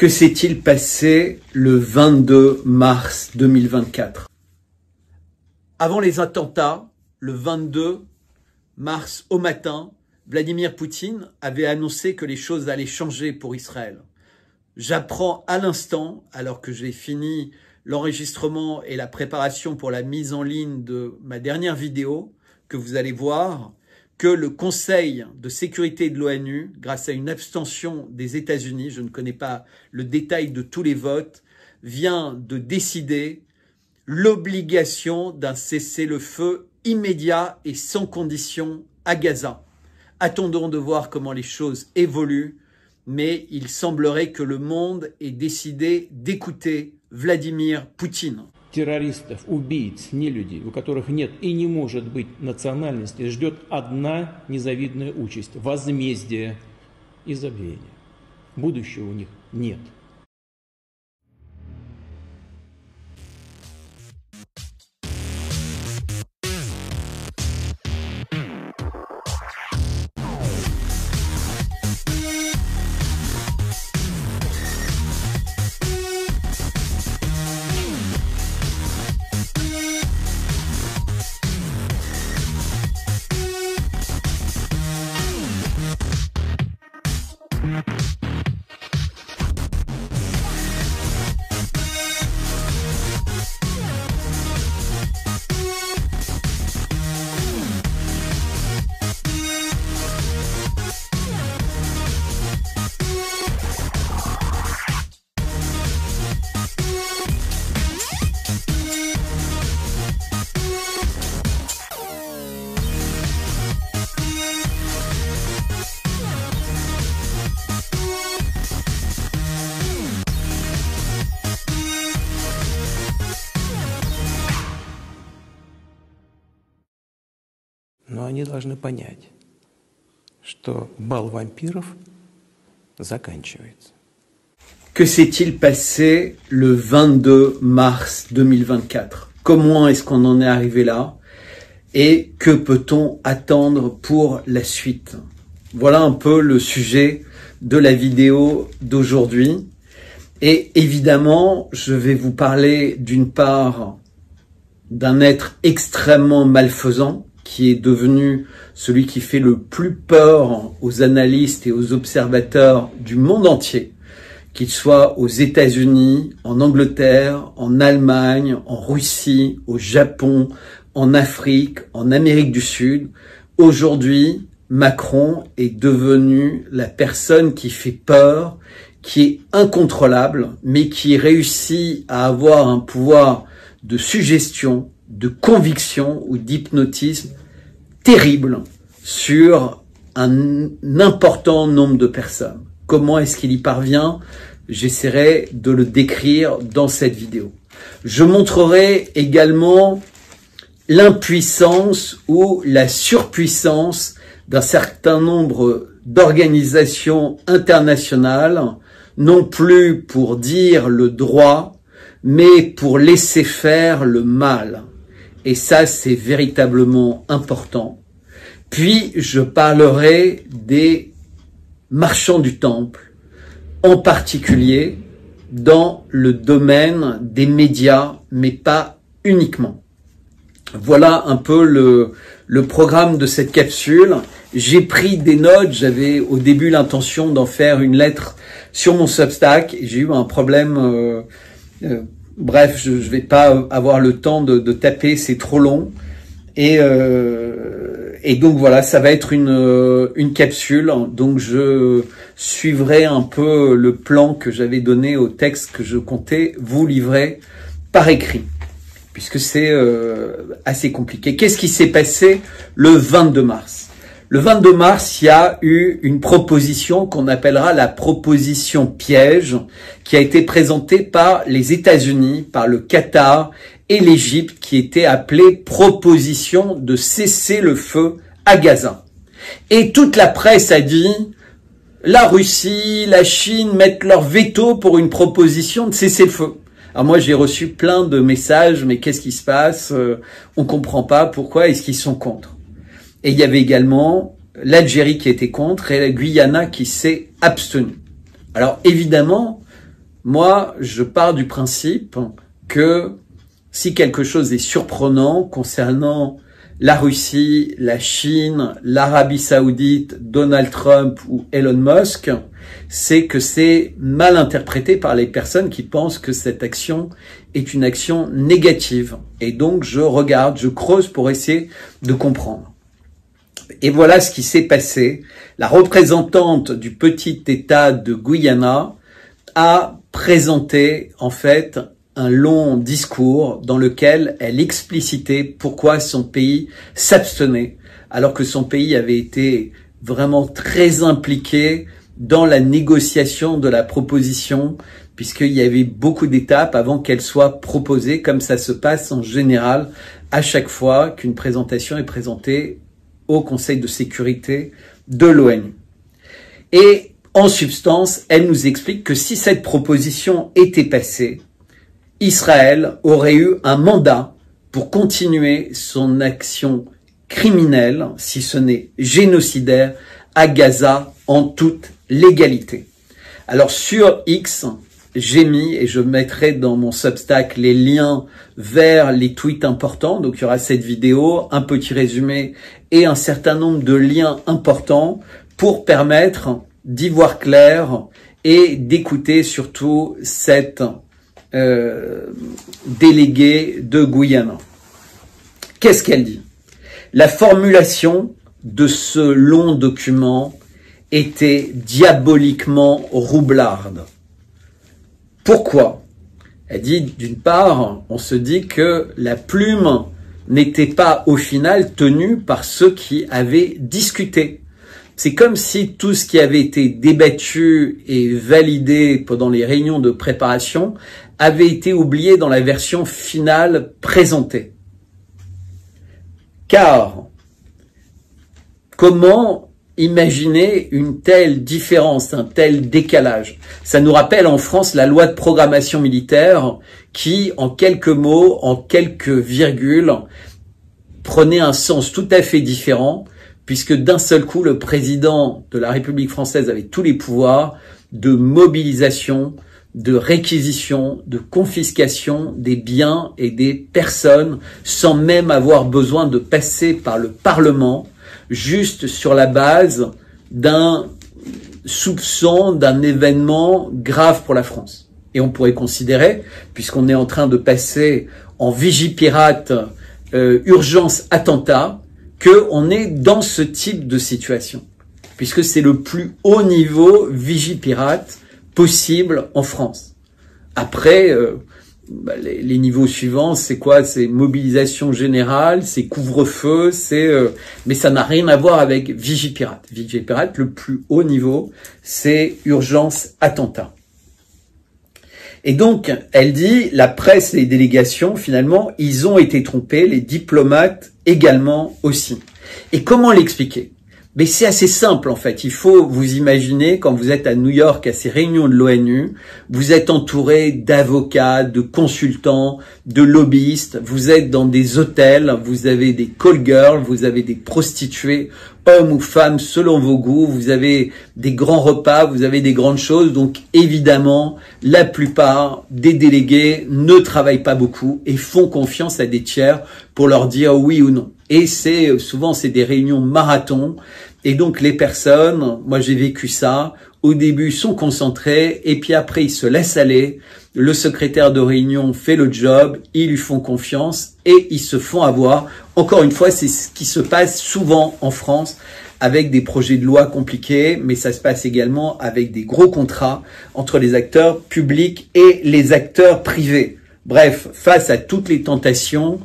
Que s'est-il passé le 22 mars 2024? Avant les attentats, le 22 mars au matin, Vladimir Poutine avait annoncé que les choses allaient changer pour Israël. J'apprends à l'instant, alors que j'ai fini l'enregistrement et la préparation pour la mise en ligne de ma dernière vidéo, que vous allez voir, que le Conseil de sécurité de l'ONU, grâce à une abstention des États-Unis, je ne connais pas le détail de tous les votes, vient de décider l'obligation d'un cessez-le-feu immédiat et sans condition à Gaza. Attendons de voir comment les choses évoluent, mais il semblerait que le monde ait décidé d'écouter Vladimir Poutine. Террористов, убийц, нелюдей, у которых нет и не может быть национальности, ждет одна незавидная участь – возмездие и забвение. Будущего у них нет. Но они должны понять, что бал вампиров заканчивается. Que s'est-il passé le 22 mars 2024? Comment est-ce qu'on en est arrivé là? Et que peut-on attendre pour la suite? Voilà un peu le sujet de la vidéo d'aujourd'hui. Et évidemment, je vais vous parler d'une part d'un être extrêmement malfaisant, qui est devenu celui qui fait le plus peur aux analystes et aux observateurs du monde entier, qu'il soit aux États-Unis, en Angleterre, en Allemagne, en Russie, au Japon, en Afrique, en Amérique du Sud. Aujourd'hui, Macron est devenu la personne qui fait peur, qui est incontrôlable, mais qui réussit à avoir un pouvoir de suggestion, de conviction ou d'hypnotisme terrible sur un important nombre de personnes. Comment est-ce qu'il y parvient? J'essaierai de le décrire dans cette vidéo. Je montrerai également l'impuissance ou la surpuissance d'un certain nombre d'organisations internationales, non plus pour dire le droit, mais pour laisser faire le mal. Et ça, c'est véritablement important. Puis, je parlerai des marchands du temple, en particulier dans le domaine des médias, mais pas uniquement. Voilà un peu le programme de cette capsule. J'ai pris des notes, j'avais au début l'intention d'en faire une lettre sur mon Substack. J'ai eu un problème... Bref, je vais pas avoir le temps de taper, c'est trop long. Et donc voilà, ça va être une capsule. Donc je suivrai un peu le plan que j'avais donné au texte que je comptais vous livrer par écrit, puisque c'est assez compliqué. Qu'est-ce qui s'est passé le 22 mars? Le 22 mars, il y a eu une proposition qu'on appellera la proposition piège, qui a été présentée par les États-Unis, par le Qatar et l'Égypte, qui était appelée proposition de cesser le feu à Gaza. Et toute la presse a dit, la Russie, la Chine mettent leur veto pour une proposition de cesser le feu. Alors moi, j'ai reçu plein de messages, mais qu'est-ce qui se passe? On comprend pas, pourquoi est-ce qu'ils sont contre? Et il y avait également l'Algérie qui était contre et la Guyana qui s'est abstenue. Alors évidemment, Moi, je pars du principe que si quelque chose est surprenant concernant la Russie, la Chine, l'Arabie Saoudite, Donald Trump ou Elon Musk, c'est que c'est mal interprété par les personnes qui pensent que cette action est une action négative. Et donc, je regarde, je creuse pour essayer de comprendre. Et voilà ce qui s'est passé. La représentante du petit État de Guyana a présenté, en fait, un long discours dans lequel elle explicitait pourquoi son pays s'abstenait, alors que son pays avait été vraiment très impliqué dans la négociation de la proposition, puisqu'il y avait beaucoup d'étapes avant qu'elle soit proposée, comme ça se passe en général à chaque fois qu'une présentation est présentée au Conseil de sécurité de l'ONU. Et en substance, elle nous explique que si cette proposition était passée, Israël aurait eu un mandat pour continuer son action criminelle, si ce n'est génocidaire, à Gaza en toute légalité. Alors sur X, j'ai mis, et je mettrai dans mon Substack les liens vers les tweets importants, donc il y aura cette vidéo, un petit résumé et un certain nombre de liens importants pour permettre d'y voir clair et d'écouter surtout cette déléguée de Guyana. Qu'est-ce qu'elle dit? La formulation de ce long document était diaboliquement roublarde. Pourquoi? Elle dit, d'une part, on se dit que la plume n'était pas au final tenue par ceux qui avaient discuté. C'est comme si tout ce qui avait été débattu et validé pendant les réunions de préparation avait été oublié dans la version finale présentée. Car, comment imaginer une telle différence, un tel décalage? Ça nous rappelle en France la loi de programmation militaire qui, en quelques mots, en quelques virgules, prenait un sens tout à fait différent, puisque d'un seul coup, le président de la République française avait tous les pouvoirs de mobilisation, de réquisition, de confiscation des biens et des personnes, sans même avoir besoin de passer par le Parlement, juste sur la base d'un soupçon d'un événement grave pour la France. Et on pourrait considérer, puisqu'on est en train de passer en Vigipirate, urgence attentat, qu'on est dans ce type de situation, puisque c'est le plus haut niveau Vigipirate possible en France. Après, les niveaux suivants, c'est quoi? C'est mobilisation générale, c'est couvre-feu, mais ça n'a rien à voir avec Vigipirate. Vigipirate, le plus haut niveau, c'est urgence attentat. Et donc, elle dit, la presse, les délégations, finalement, ils ont été trompés, les diplomates également aussi. Et comment l'expliquer? Mais c'est assez simple en fait, il faut vous imaginer quand vous êtes à New York à ces réunions de l'ONU, vous êtes entouré d'avocats, de consultants, de lobbyistes, vous êtes dans des hôtels, vous avez des call girls, vous avez des prostituées, hommes ou femmes selon vos goûts, vous avez des grands repas, vous avez des grandes choses, donc évidemment la plupart des délégués ne travaillent pas beaucoup et font confiance à des tiers pour leur dire oui ou non. Et souvent c'est des réunions marathons. Et donc les personnes, moi j'ai vécu ça, au début sont concentrés et puis après ils se laissent aller. Le secrétaire de réunion fait le job, ils lui font confiance et ils se font avoir. Encore une fois, c'est ce qui se passe souvent en France avec des projets de loi compliqués, mais ça se passe également avec des gros contrats entre les acteurs publics et les acteurs privés. Bref, face à toutes les tentations,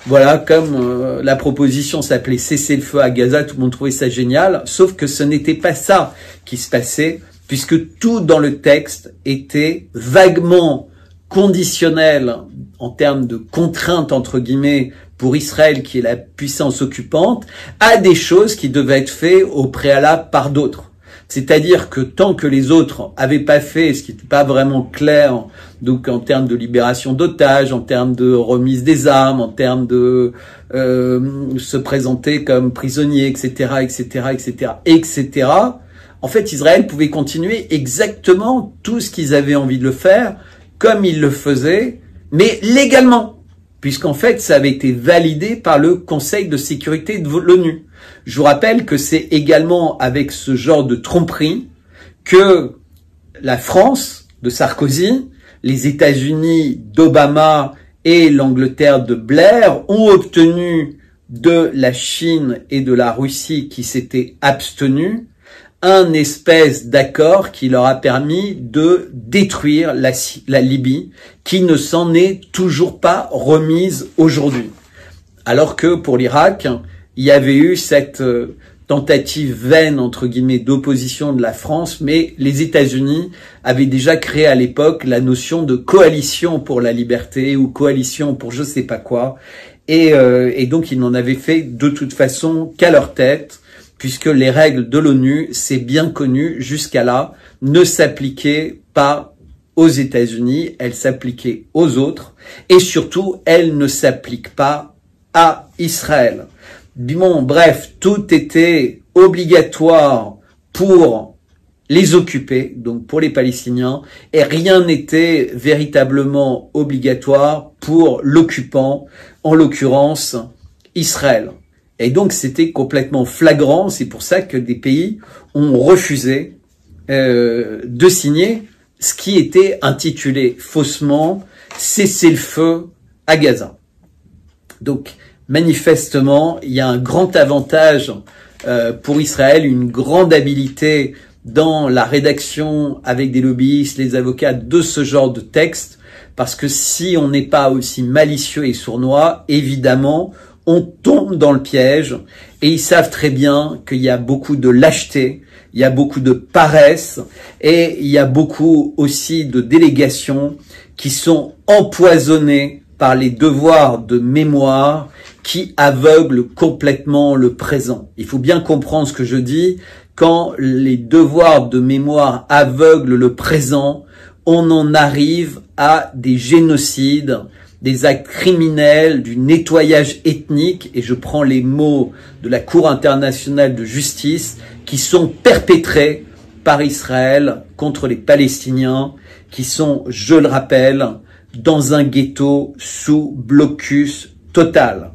voilà, comme la proposition s'appelait cesser le feu à Gaza, tout le monde trouvait ça génial, sauf que ce n'était pas ça qui se passait, puisque tout dans le texte était vaguement conditionnel en termes de contraintes, entre guillemets, pour Israël, qui est la puissance occupante, à des choses qui devaient être faites au préalable par d'autres. C'est-à-dire que tant que les autres avaient pas fait, ce qui n'était pas vraiment clair, donc en termes de libération d'otages, en termes de remise des armes, en termes de se présenter comme prisonnier, etc., etc., etc., etc., En fait, Israël pouvait continuer exactement tout ce qu'ils avaient envie de le faire, comme ils le faisaient, mais légalement, puisqu'en fait, ça avait été validé par le Conseil de sécurité de l'ONU. Je vous rappelle que c'est également avec ce genre de tromperie que la France de Sarkozy, les États-Unis d'Obama et l'Angleterre de Blair ont obtenu de la Chine et de la Russie qui s'étaient abstenus un espèce d'accord qui leur a permis de détruire la Libye, qui ne s'en est toujours pas remise aujourd'hui. Alors que pour l'Irak, il y avait eu cette tentative vaine, entre guillemets, d'opposition de la France, mais les États-Unis avaient déjà créé à l'époque la notion de coalition pour la liberté ou coalition pour je sais pas quoi, et donc ils n'en avaient fait de toute façon qu'à leur tête, puisque les règles de l'ONU, c'est bien connu jusqu'à là, ne s'appliquaient pas aux États-Unis, elles s'appliquaient aux autres, et surtout, elles ne s'appliquent pas à Israël. Bon, bref, tout était obligatoire pour les occupés, donc pour les Palestiniens, et rien n'était véritablement obligatoire pour l'occupant, en l'occurrence Israël. Et donc c'était complètement flagrant, c'est pour ça que des pays ont refusé de signer ce qui était intitulé faussement « Cessez-le-feu à Gaza ». Donc manifestement, il y a un grand avantage pour Israël, une grande habileté dans la rédaction avec des lobbyistes, les avocats de ce genre de texte, parce que si on n'est pas aussi malicieux et sournois, évidemment, on tombe dans le piège, et ils savent très bien qu'il y a beaucoup de lâcheté, il y a beaucoup de paresse, et il y a beaucoup aussi de délégations qui sont empoisonnées par les devoirs de mémoire qui aveuglent complètement le présent. Il faut bien comprendre ce que je dis. Quand les devoirs de mémoire aveuglent le présent, on en arrive à des génocides, des actes criminels, du nettoyage ethnique, et je prends les mots de la Cour internationale de justice, qui sont perpétrés par Israël contre les Palestiniens, qui sont, je le rappelle, dans un ghetto sous blocus total.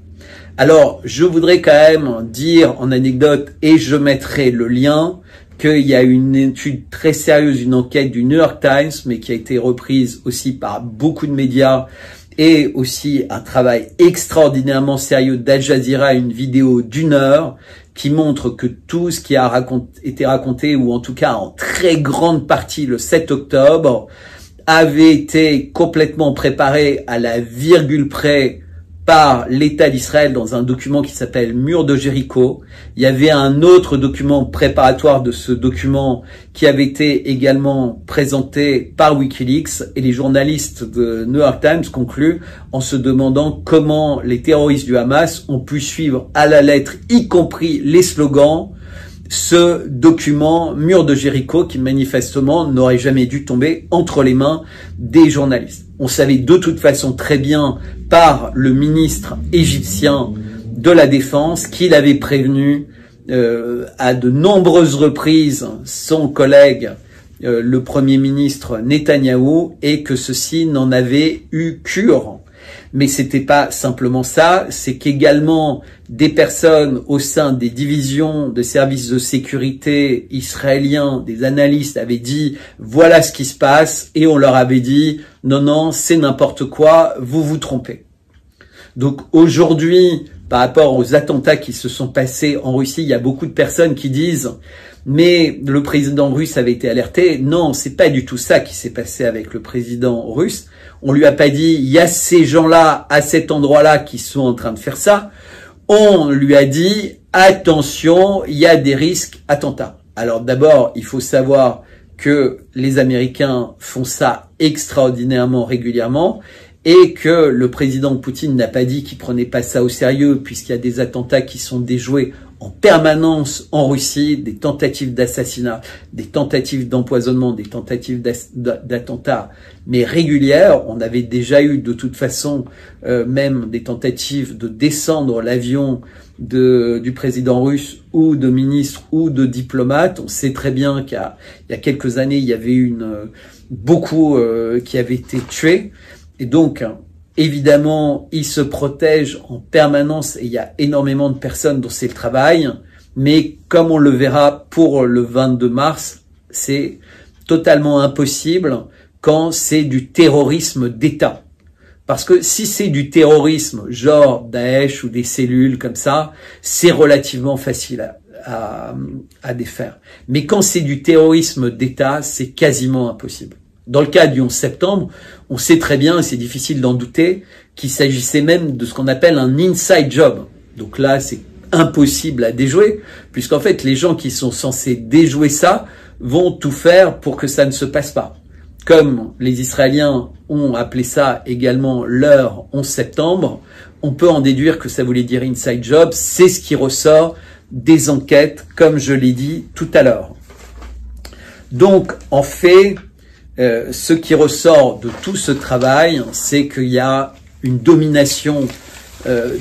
Alors, je voudrais quand même dire en anecdote, et je mettrai le lien, qu'il y a une étude très sérieuse, une enquête du New York Times, mais qui a été reprise aussi par beaucoup de médias, et aussi un travail extraordinairement sérieux d'Al Jazeera, une vidéo d'1 heure, qui montre que tout ce qui a été raconté, ou en tout cas en très grande partie le 7 octobre, avait été complètement préparé à la virgule près par l'État d'Israël dans un document qui s'appelle Mur de Jéricho. Il y avait un autre document préparatoire de ce document qui avait été également présenté par Wikileaks, et les journalistes de New York Times concluent en se demandant comment les terroristes du Hamas ont pu suivre à la lettre, y compris les slogans, ce document Mur de Jéricho qui manifestement n'aurait jamais dû tomber entre les mains des journalistes. On savait de toute façon très bien par le ministre égyptien de la Défense qu'il avait prévenu à de nombreuses reprises son collègue le Premier ministre Netanyahou, et que ceci n'en avait eu cure. Mais c'était pas simplement ça, c'est qu'également des personnes au sein des divisions de services de sécurité israéliens, des analystes avaient dit voilà ce qui se passe, et on leur avait dit non, c'est n'importe quoi, vous vous trompez. Donc aujourd'hui, par rapport aux attentats qui se sont passés en Russie, il y a beaucoup de personnes qui disent mais le président russe avait été alerté. Non, c'est pas du tout ça qui s'est passé avec le président russe. On lui a pas dit, il y a ces gens-là, à cet endroit-là, qui sont en train de faire ça. On lui a dit, attention, il y a des risques attentats. Alors d'abord, il faut savoir que les Américains font ça extraordinairement régulièrement, et que le président Poutine n'a pas dit qu'il prenait pas ça au sérieux, puisqu'il y a des attentats qui sont déjoués en permanence en Russie, des tentatives d'assassinat, des tentatives d'empoisonnement, des tentatives d'attentats, mais régulières. On avait déjà eu de toute façon même des tentatives de descendre l'avion du président russe ou de ministres ou de diplomates. On sait très bien qu'il y a quelques années, il y avait beaucoup qui avaient été tués. Et donc, évidemment, ils se protègent en permanence et il y a énormément de personnes dont c'est le travail. Mais comme on le verra pour le 22 mars, c'est totalement impossible quand c'est du terrorisme d'État. Parce que si c'est du terrorisme, genre Daesh ou des cellules comme ça, c'est relativement facile à défaire. Mais quand c'est du terrorisme d'État, c'est quasiment impossible. Dans le cas du 11 septembre, on sait très bien, et c'est difficile d'en douter, qu'il s'agissait même de ce qu'on appelle un inside job. Donc là, c'est impossible à déjouer, puisqu'en fait, les gens qui sont censés déjouer ça vont tout faire pour que ça ne se passe pas. Comme les Israéliens ont appelé ça également leur 11 septembre, on peut en déduire que ça voulait dire inside job. C'est ce qui ressort des enquêtes, comme je l'ai dit tout à l'heure. Donc, en fait, ce qui ressort de tout ce travail, c'est qu'il y a une domination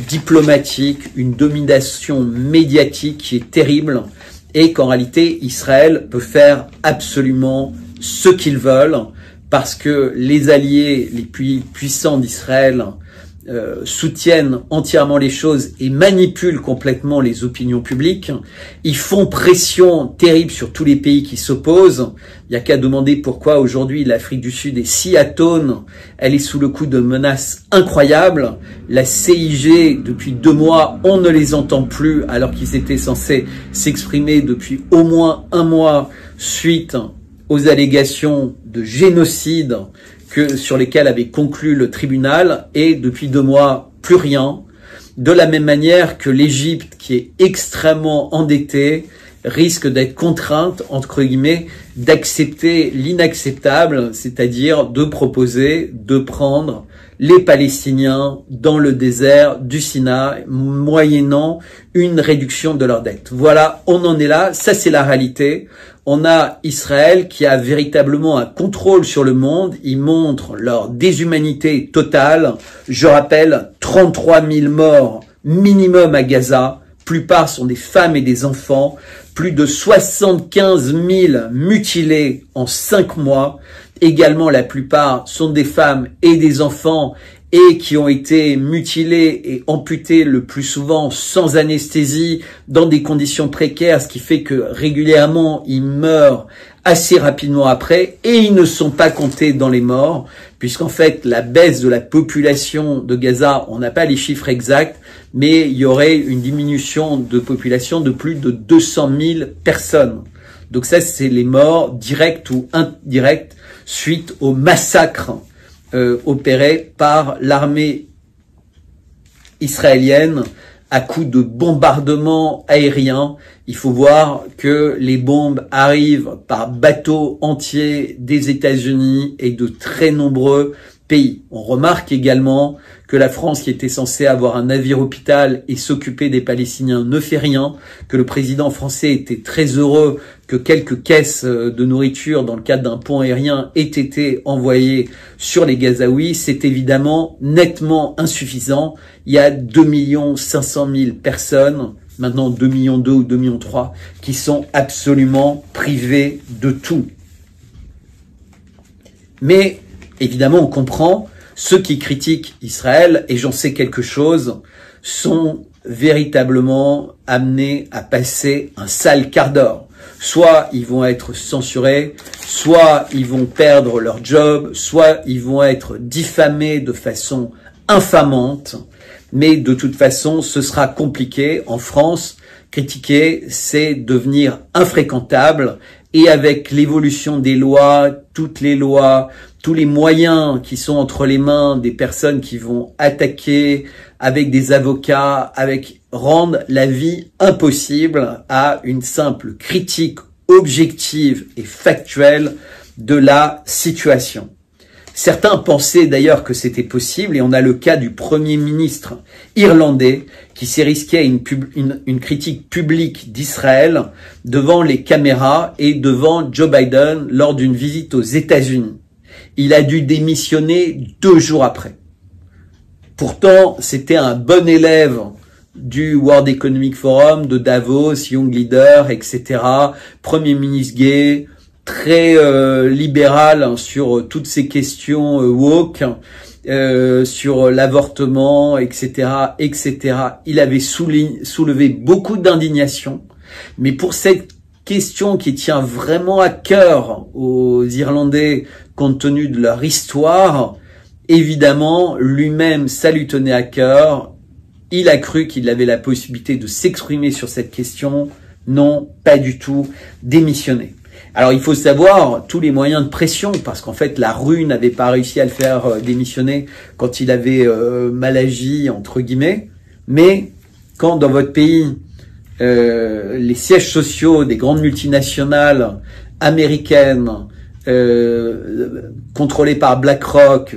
diplomatique, une domination médiatique qui est terrible et qu'en réalité, Israël peut faire absolument ce qu'ils veulent parce que les alliés les plus puissants d'Israël soutiennent entièrement les choses et manipulent complètement les opinions publiques. Ils font pression terrible sur tous les pays qui s'opposent. Il n'y a qu'à demander pourquoi aujourd'hui l'Afrique du Sud est si atone. Elle est sous le coup de menaces incroyables. La CIG, depuis 2 mois, on ne les entend plus alors qu'ils étaient censés s'exprimer depuis au moins 1 mois suite aux allégations de génocide sur lesquels avait conclu le tribunal, et depuis 2 mois, plus rien. De la même manière que l'Égypte, qui est extrêmement endettée, risque d'être contrainte, entre guillemets, d'accepter l'inacceptable, c'est-à-dire de proposer de prendre les Palestiniens dans le désert du Sinaï, moyennant une réduction de leur dette. Voilà, on en est là, ça c'est la réalité. On a Israël qui a véritablement un contrôle sur le monde. Ils montrent leur déshumanité totale. Je rappelle, 33 000 morts minimum à Gaza. Plupart sont des femmes et des enfants. Plus de 75 000 mutilés en 5 mois. Également, la plupart sont des femmes et des enfants et qui ont été mutilés et amputés le plus souvent sans anesthésie, dans des conditions précaires, ce qui fait que régulièrement ils meurent assez rapidement après, et ils ne sont pas comptés dans les morts, puisqu'en fait la baisse de la population de Gaza, on n'a pas les chiffres exacts, mais il y aurait une diminution de population de plus de 200 000 personnes. Donc ça, c'est les morts directs ou indirects suite au massacre opéré par l'armée israélienne à coups de bombardements aériens. Il faut voir que les bombes arrivent par bateau entier des États-Unis et de très nombreux pays. On remarque également que la France, qui était censée avoir un navire hôpital et s'occuper des Palestiniens, ne fait rien, que le président français était très heureux que quelques caisses de nourriture dans le cadre d'un pont aérien aient été envoyées sur les Gazaouis. C'est évidemment nettement insuffisant. Il y a 2 500 000 personnes, maintenant 2,2 millions ou 2,3 millions, qui sont absolument privées de tout. Mais évidemment, on comprend, ceux qui critiquent Israël, et j'en sais quelque chose, sont véritablement amenés à passer un sale quart d'heure. Soit ils vont être censurés, soit ils vont perdre leur job, soit ils vont être diffamés de façon infamante. Mais de toute façon, ce sera compliqué. En France, critiquer, c'est devenir infréquentable. Et avec l'évolution des lois, toutes les lois, tous les moyens qui sont entre les mains des personnes qui vont attaquer avec des avocats, rendre la vie impossible à une simple critique objective et factuelle de la situation. Certains pensaient d'ailleurs que c'était possible, et on a le cas du Premier ministre irlandais qui s'est risqué à une critique publique d'Israël devant les caméras et devant Joe Biden lors d'une visite aux États-Unis. Il a dû démissionner 2 jours après. Pourtant, c'était un bon élève du World Economic Forum, de Davos, Young Leader, etc. Premier ministre gay, très libéral sur toutes ces questions woke, sur l'avortement, etc., etc. Il avait soulevé beaucoup d'indignation, mais pour cette question qui tient vraiment à cœur aux Irlandais compte tenu de leur histoire, évidemment, lui-même, ça lui tenait à cœur. Il a cru qu'il avait la possibilité de s'exprimer sur cette question. Non, pas du tout. Démissionner. Alors, il faut savoir tous les moyens de pression, parce qu'en fait, la rue n'avait pas réussi à le faire démissionner quand il avait mal agi, entre guillemets. Mais quand dans votre pays, les sièges sociaux des grandes multinationales américaines, contrôlées par BlackRock,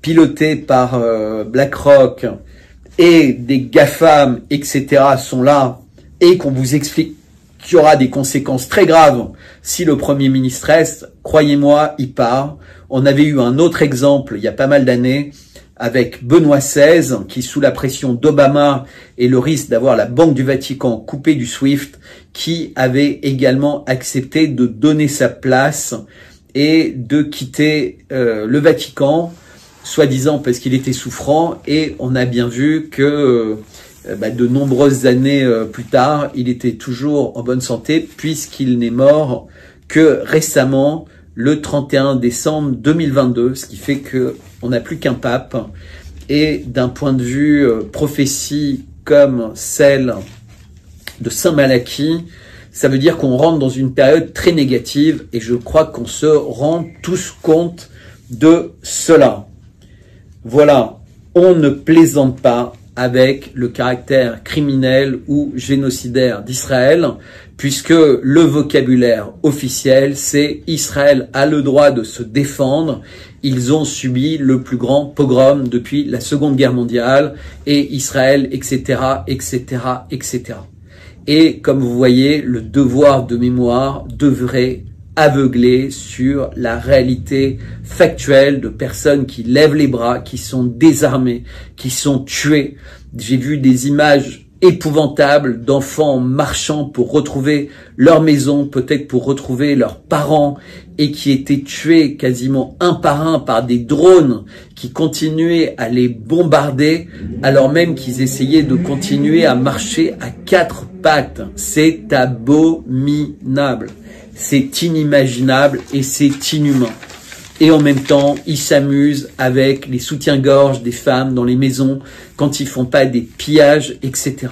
pilotées par BlackRock, et des GAFAM, etc. sont là, et qu'on vous explique qu'il y aura des conséquences très graves si le Premier ministre reste, croyez-moi, il part. On avait eu un autre exemple il y a pas mal d'années avec Benoît XVI, qui sous la pression d'Obama et le risque d'avoir la Banque du Vatican coupée du SWIFT, qui avait également accepté de donner sa place et de quitter le Vatican, soi-disant parce qu'il était souffrant, et on a bien vu que de nombreuses années plus tard, il était toujours en bonne santé, puisqu'il n'est mort que récemment, le 31 décembre 2022, ce qui fait que on n'a plus qu'un pape. Et d'un point de vue prophétie comme celle de Saint Malachie, ça veut dire qu'on rentre dans une période très négative, et je crois qu'on se rend tous compte de cela. Voilà, on ne plaisante pas avec le caractère criminel ou génocidaire d'Israël, puisque le vocabulaire officiel, c'est Israël a le droit de se défendre. Ils ont subi le plus grand pogrom depuis la Seconde Guerre mondiale, et Israël, etc., etc., etc. Et comme vous voyez, le devoir de mémoire devrait aveugler sur la réalité factuelle de personnes qui lèvent les bras, qui sont désarmées, qui sont tuées. J'ai vu des images épouvantables d'enfants marchant pour retrouver leur maison, peut-être pour retrouver leurs parents, et qui étaient tués quasiment un par des drones qui continuaient à les bombarder, alors même qu'ils essayaient de continuer à marcher à quatre pattes. C'est abominable. C'est inimaginable et c'est inhumain. Et en même temps, ils s'amusent avec les soutiens-gorge des femmes dans les maisons quand ils font pas des pillages, etc.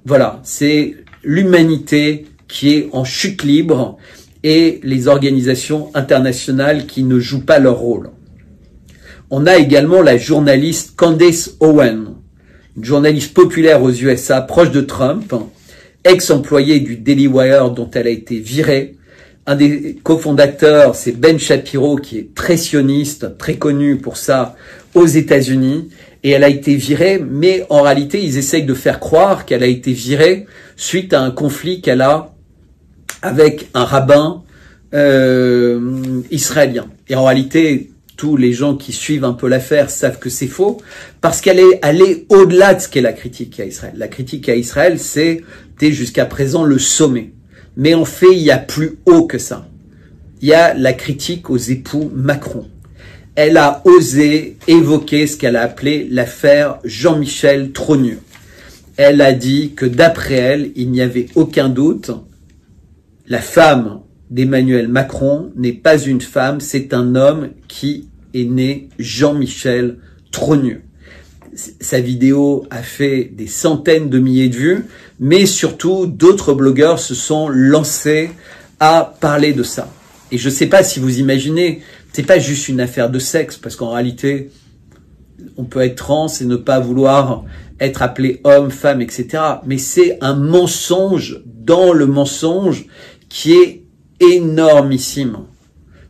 Voilà, c'est l'humanité qui est en chute libre et les organisations internationales qui ne jouent pas leur rôle. On a également la journaliste Candace Owen, une journaliste populaire aux USA, proche de Trump, ex-employée du Daily Wire dont elle a été virée. Un des cofondateurs, c'est Ben Shapiro, qui est très sioniste, très connu pour ça aux États-Unis. Et elle a été virée, mais en réalité, ils essayent de faire croire qu'elle a été virée suite à un conflit qu'elle a avec un rabbin israélien. Et en réalité, tous les gens qui suivent un peu l'affaire savent que c'est faux, parce qu'elle est allée au-delà de ce qu'est la critique à Israël. La critique à Israël, c'était jusqu'à présent le sommet. Mais en fait, il y a plus haut que ça. Il y a la critique aux époux Macron. Elle a osé évoquer ce qu'elle a appelé l'affaire Jean-Michel Trogneux. Elle a dit que d'après elle, il n'y avait aucun doute, la femme d'Emmanuel Macron n'est pas une femme, c'est un homme qui est né Jean-Michel Trogneux. Sa vidéo a fait des centaines de milliers de vues, mais surtout d'autres blogueurs se sont lancés à parler de ça. Et je ne sais pas si vous imaginez, c'est pas juste une affaire de sexe, parce qu'en réalité, on peut être trans et ne pas vouloir être appelé homme, femme, etc. Mais c'est un mensonge dans le mensonge qui est énormissime.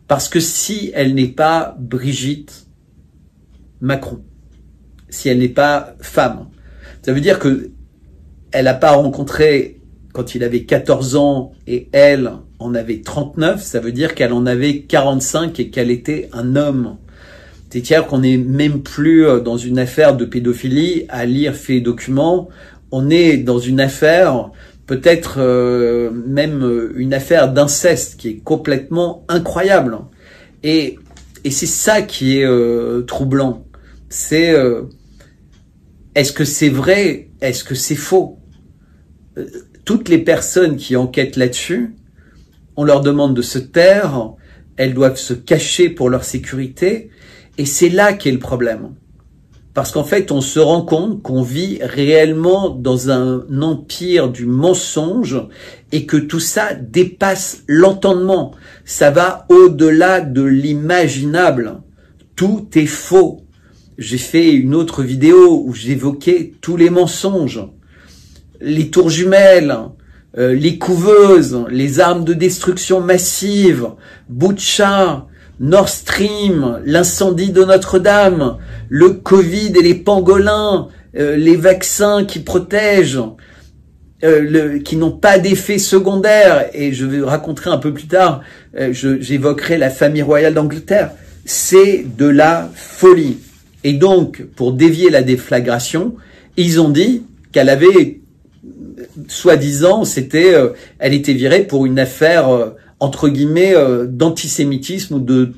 Parce que si elle n'est pas Brigitte Macron, si elle n'est pas femme, ça veut dire que elle n'a pas rencontré quand il avait 14 ans et elle en avait 39, ça veut dire qu'elle en avait 45 et qu'elle était un homme. C'est-à-dire qu'on n'est même plus dans une affaire de pédophilie à lire faits et documents. On est dans une affaire, peut-être même une affaire d'inceste qui est complètement incroyable. Et c'est ça qui est troublant. C'est est-ce que c'est vrai? Est-ce que c'est faux? Toutes les personnes qui enquêtent là-dessus, on leur demande de se taire, elles doivent se cacher pour leur sécurité, et c'est là qu'est le problème. Parce qu'en fait, on se rend compte qu'on vit réellement dans un empire du mensonge et que tout ça dépasse l'entendement. Ça va au-delà de l'imaginable. Tout est faux. J'ai fait une autre vidéo où j'évoquais tous les mensonges. Les tours jumelles, les couveuses, les armes de destruction massive, Boutcha, Nord Stream, l'incendie de Notre-Dame, le Covid et les pangolins, les vaccins qui protègent, qui n'ont pas d'effet secondaire. Et je vais raconter un peu plus tard, j'évoquerai la famille royale d'Angleterre. C'est de la folie. Et donc, pour dévier la déflagration, ils ont dit qu'elle avait, soi-disant, elle était virée pour une affaire entre guillemets d'antisémitisme ou de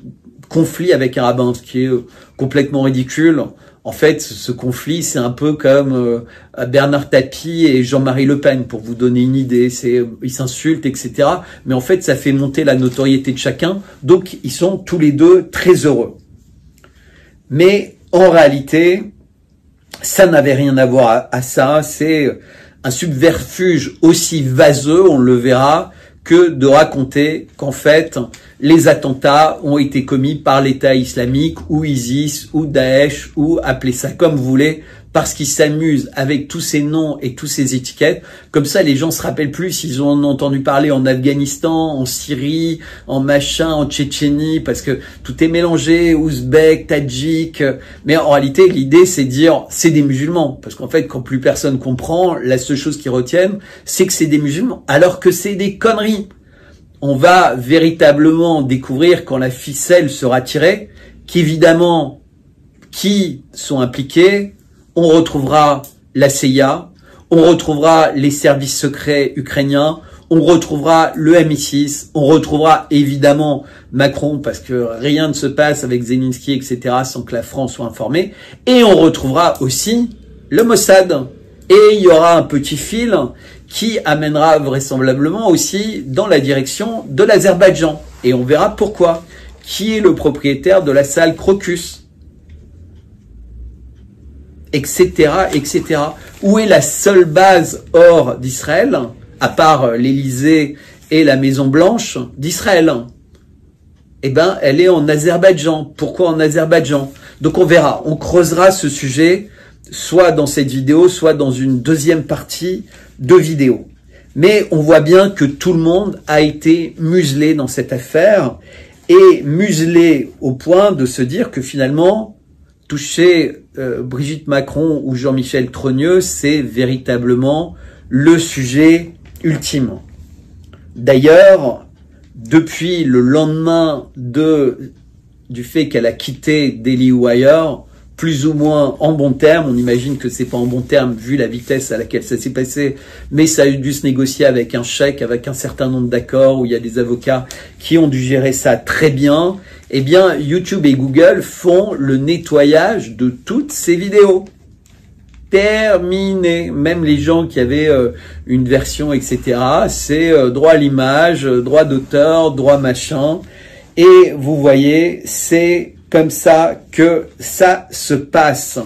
conflit avec un rabbin, ce qui est complètement ridicule. En fait, ce conflit, c'est un peu comme Bernard Tapie et Jean-Marie Le Pen, pour vous donner une idée. Ils s'insultent, etc. Mais en fait, ça fait monter la notoriété de chacun. Donc, ils sont tous les deux très heureux. Mais en réalité, ça n'avait rien à voir à ça. C'est un subterfuge aussi vaseux, on le verra, que de raconter qu'en fait, les attentats ont été commis par l'État islamique ou ISIS ou Daesh ou appelez ça comme vous voulez, parce qu'ils s'amusent avec tous ces noms et toutes ces étiquettes. Comme ça, les gens se rappellent plus s'ils ont entendu parler en Afghanistan, en Syrie, en machin, en Tchétchénie, parce que tout est mélangé, ouzbek, tadjik. Mais en réalité, l'idée, c'est de dire, c'est des musulmans. Parce qu'en fait, quand plus personne comprend, la seule chose qu'ils retiennent, c'est que c'est des musulmans. Alors que c'est des conneries. On va véritablement découvrir quand la ficelle sera tirée, qu'évidemment, qui sont impliqués. On retrouvera la CIA, on retrouvera les services secrets ukrainiens, on retrouvera le MI6, on retrouvera évidemment Macron, parce que rien ne se passe avec Zelensky, etc., sans que la France soit informée, et on retrouvera aussi le Mossad. Et il y aura un petit fil qui amènera vraisemblablement aussi dans la direction de l'Azerbaïdjan. Et on verra pourquoi. Qui est le propriétaire de la salle Crocus ? Etc., etc. Où est la seule base hors d'Israël, à part l'Élysée et la Maison Blanche d'Israël? Eh ben, elle est en Azerbaïdjan. Pourquoi en Azerbaïdjan? Donc on verra, on creusera ce sujet, soit dans cette vidéo, soit dans une deuxième partie de vidéo. Mais on voit bien que tout le monde a été muselé dans cette affaire, et muselé au point de se dire que finalement, toucher Brigitte Macron ou Jean-Michel Trogneux, c'est véritablement le sujet ultime. D'ailleurs, depuis le lendemain du fait qu'elle a quitté Daily Wire, plus ou moins en bon terme, on imagine que c'est pas en bon terme vu la vitesse à laquelle ça s'est passé, mais ça a dû se négocier avec un chèque, avec un certain nombre d'accords, où il y a des avocats qui ont dû gérer ça très bien. Eh bien, YouTube et Google font le nettoyage de toutes ces vidéos. Terminé. Même les gens qui avaient une version, etc., c'est droit à l'image, droit d'auteur, droit machin. Et vous voyez, c'est comme ça que ça se passe.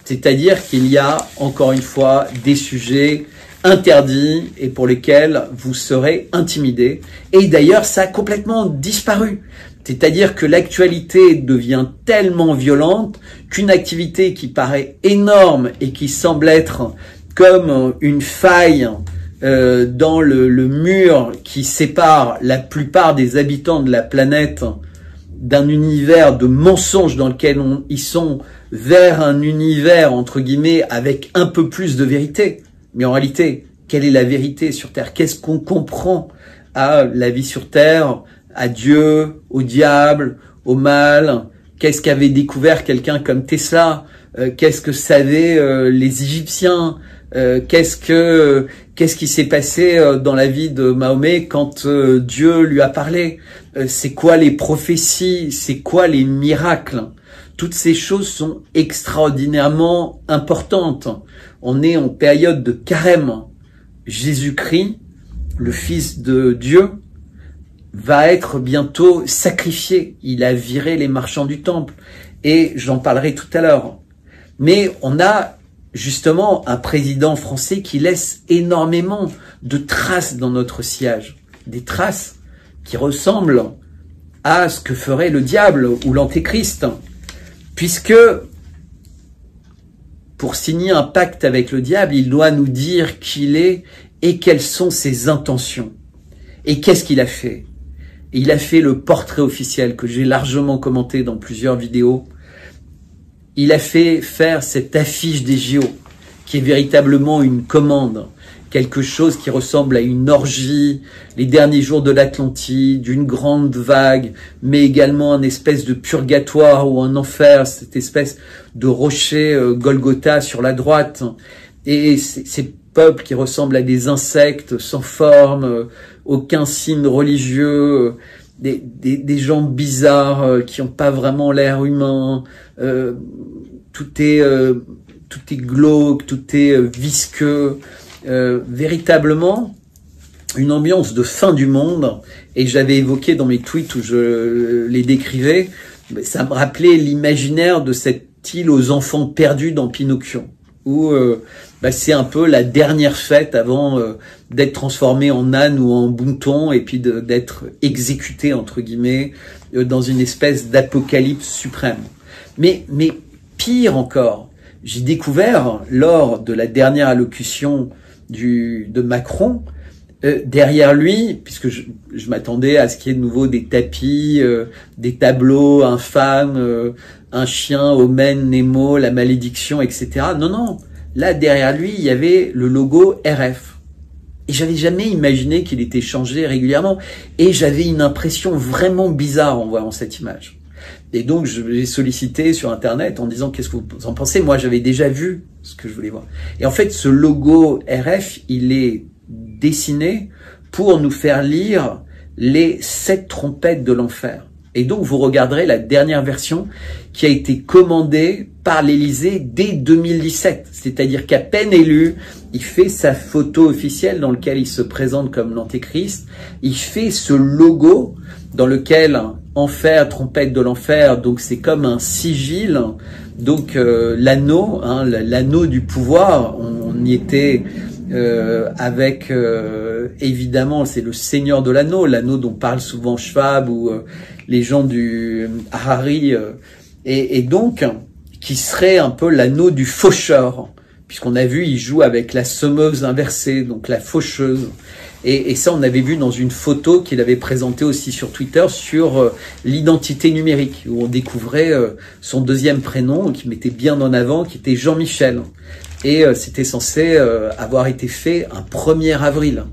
C'est-à-dire qu'il y a, encore une fois, des sujets interdits et pour lesquels vous serez intimidés. Et d'ailleurs, ça a complètement disparu. C'est-à-dire que l'actualité devient tellement violente qu'une activité qui paraît énorme et qui semble être comme une faille dans le mur qui sépare la plupart des habitants de la planète d'un univers de mensonges dans lequel ils sont, vers un univers, entre guillemets, avec un peu plus de vérité. Mais en réalité, quelle est la vérité sur Terre? Qu'est-ce qu'on comprend à la vie sur Terre, à Dieu, au diable, au mal? Qu'est-ce qu'avait découvert quelqu'un comme Tesla? Qu'est-ce que savaient les Égyptiens? Qu'est-ce qui s'est passé dans la vie de Mahomet quand Dieu lui a parlé? C'est quoi les prophéties? C'est quoi les miracles? Toutes ces choses sont extraordinairement importantes. On est en période de carême. Jésus-Christ, le Fils de Dieu, va être bientôt sacrifié. Il a viré les marchands du temple. Et j'en parlerai tout à l'heure. Mais on a justement un président français qui laisse énormément de traces dans notre sillage. Des traces qui ressemblent à ce que ferait le diable ou l'antéchrist. Puisque, pour signer un pacte avec le diable, il doit nous dire qui il est et quelles sont ses intentions. Et qu'est-ce qu'il a fait? Il a fait le portrait officiel que j'ai largement commenté dans plusieurs vidéos. Il a fait faire cette affiche des JO, qui est véritablement une commande, quelque chose qui ressemble à une orgie, les derniers jours de l'Atlantide, une grande vague, mais également un espèce de purgatoire ou un enfer, cette espèce de rocher Golgotha sur la droite, et ces peuples qui ressemblent à des insectes sans forme, aucun signe religieux, des gens bizarres qui n'ont pas vraiment l'air humain, tout est glauque, tout est visqueux, véritablement une ambiance de fin du monde. Et j'avais évoqué dans mes tweets où je les décrivais, ça me rappelait l'imaginaire de cette île aux enfants perdus dans Pinocchio, où c'est un peu la dernière fête avant d'être transformé en âne ou en mouton et puis d'être exécuté entre guillemets dans une espèce d'apocalypse suprême. Mais pire encore, j'ai découvert lors de la dernière allocution de Macron, derrière lui, puisque je m'attendais à ce qu'il y ait de nouveau des tapis, des tableaux infâmes, un chien, Omen, Nemo, la malédiction, etc. Non. Là, derrière lui, il y avait le logo RF. Et j'avais jamais imaginé qu'il était changé régulièrement. Et j'avais une impression vraiment bizarre en voyant cette image. Et donc, je l'ai sollicité sur Internet en disant « Qu'est-ce que vous en pensez ?» Moi, j'avais déjà vu ce que je voulais voir. Et en fait, ce logo RF, il est dessiné pour nous faire lire les 7 trompettes de l'enfer. Et donc, vous regarderez la dernière version qui a été commandée par l'Élysée dès 2017. C'est-à-dire qu'à peine élu, il fait sa photo officielle dans laquelle il se présente comme l'Antéchrist. Il fait ce logo dans lequel enfer, trompette de l'enfer, donc c'est comme un sigil. Donc l'anneau, l'anneau du pouvoir, on y était avec évidemment c'est le Seigneur de l'anneau, l'anneau dont parle souvent Schwab ou les gens du Harari, et donc qui serait un peu l'anneau du faucheur, puisqu'on a vu il joue avec la semeuse inversée, donc la faucheuse. Et ça, on avait vu dans une photo qu'il avait présentée aussi sur Twitter sur l'identité numérique, où on découvrait son deuxième prénom, qui mettait bien en avant, qui était Jean-Michel. Et c'était censé avoir été fait un 1er avril,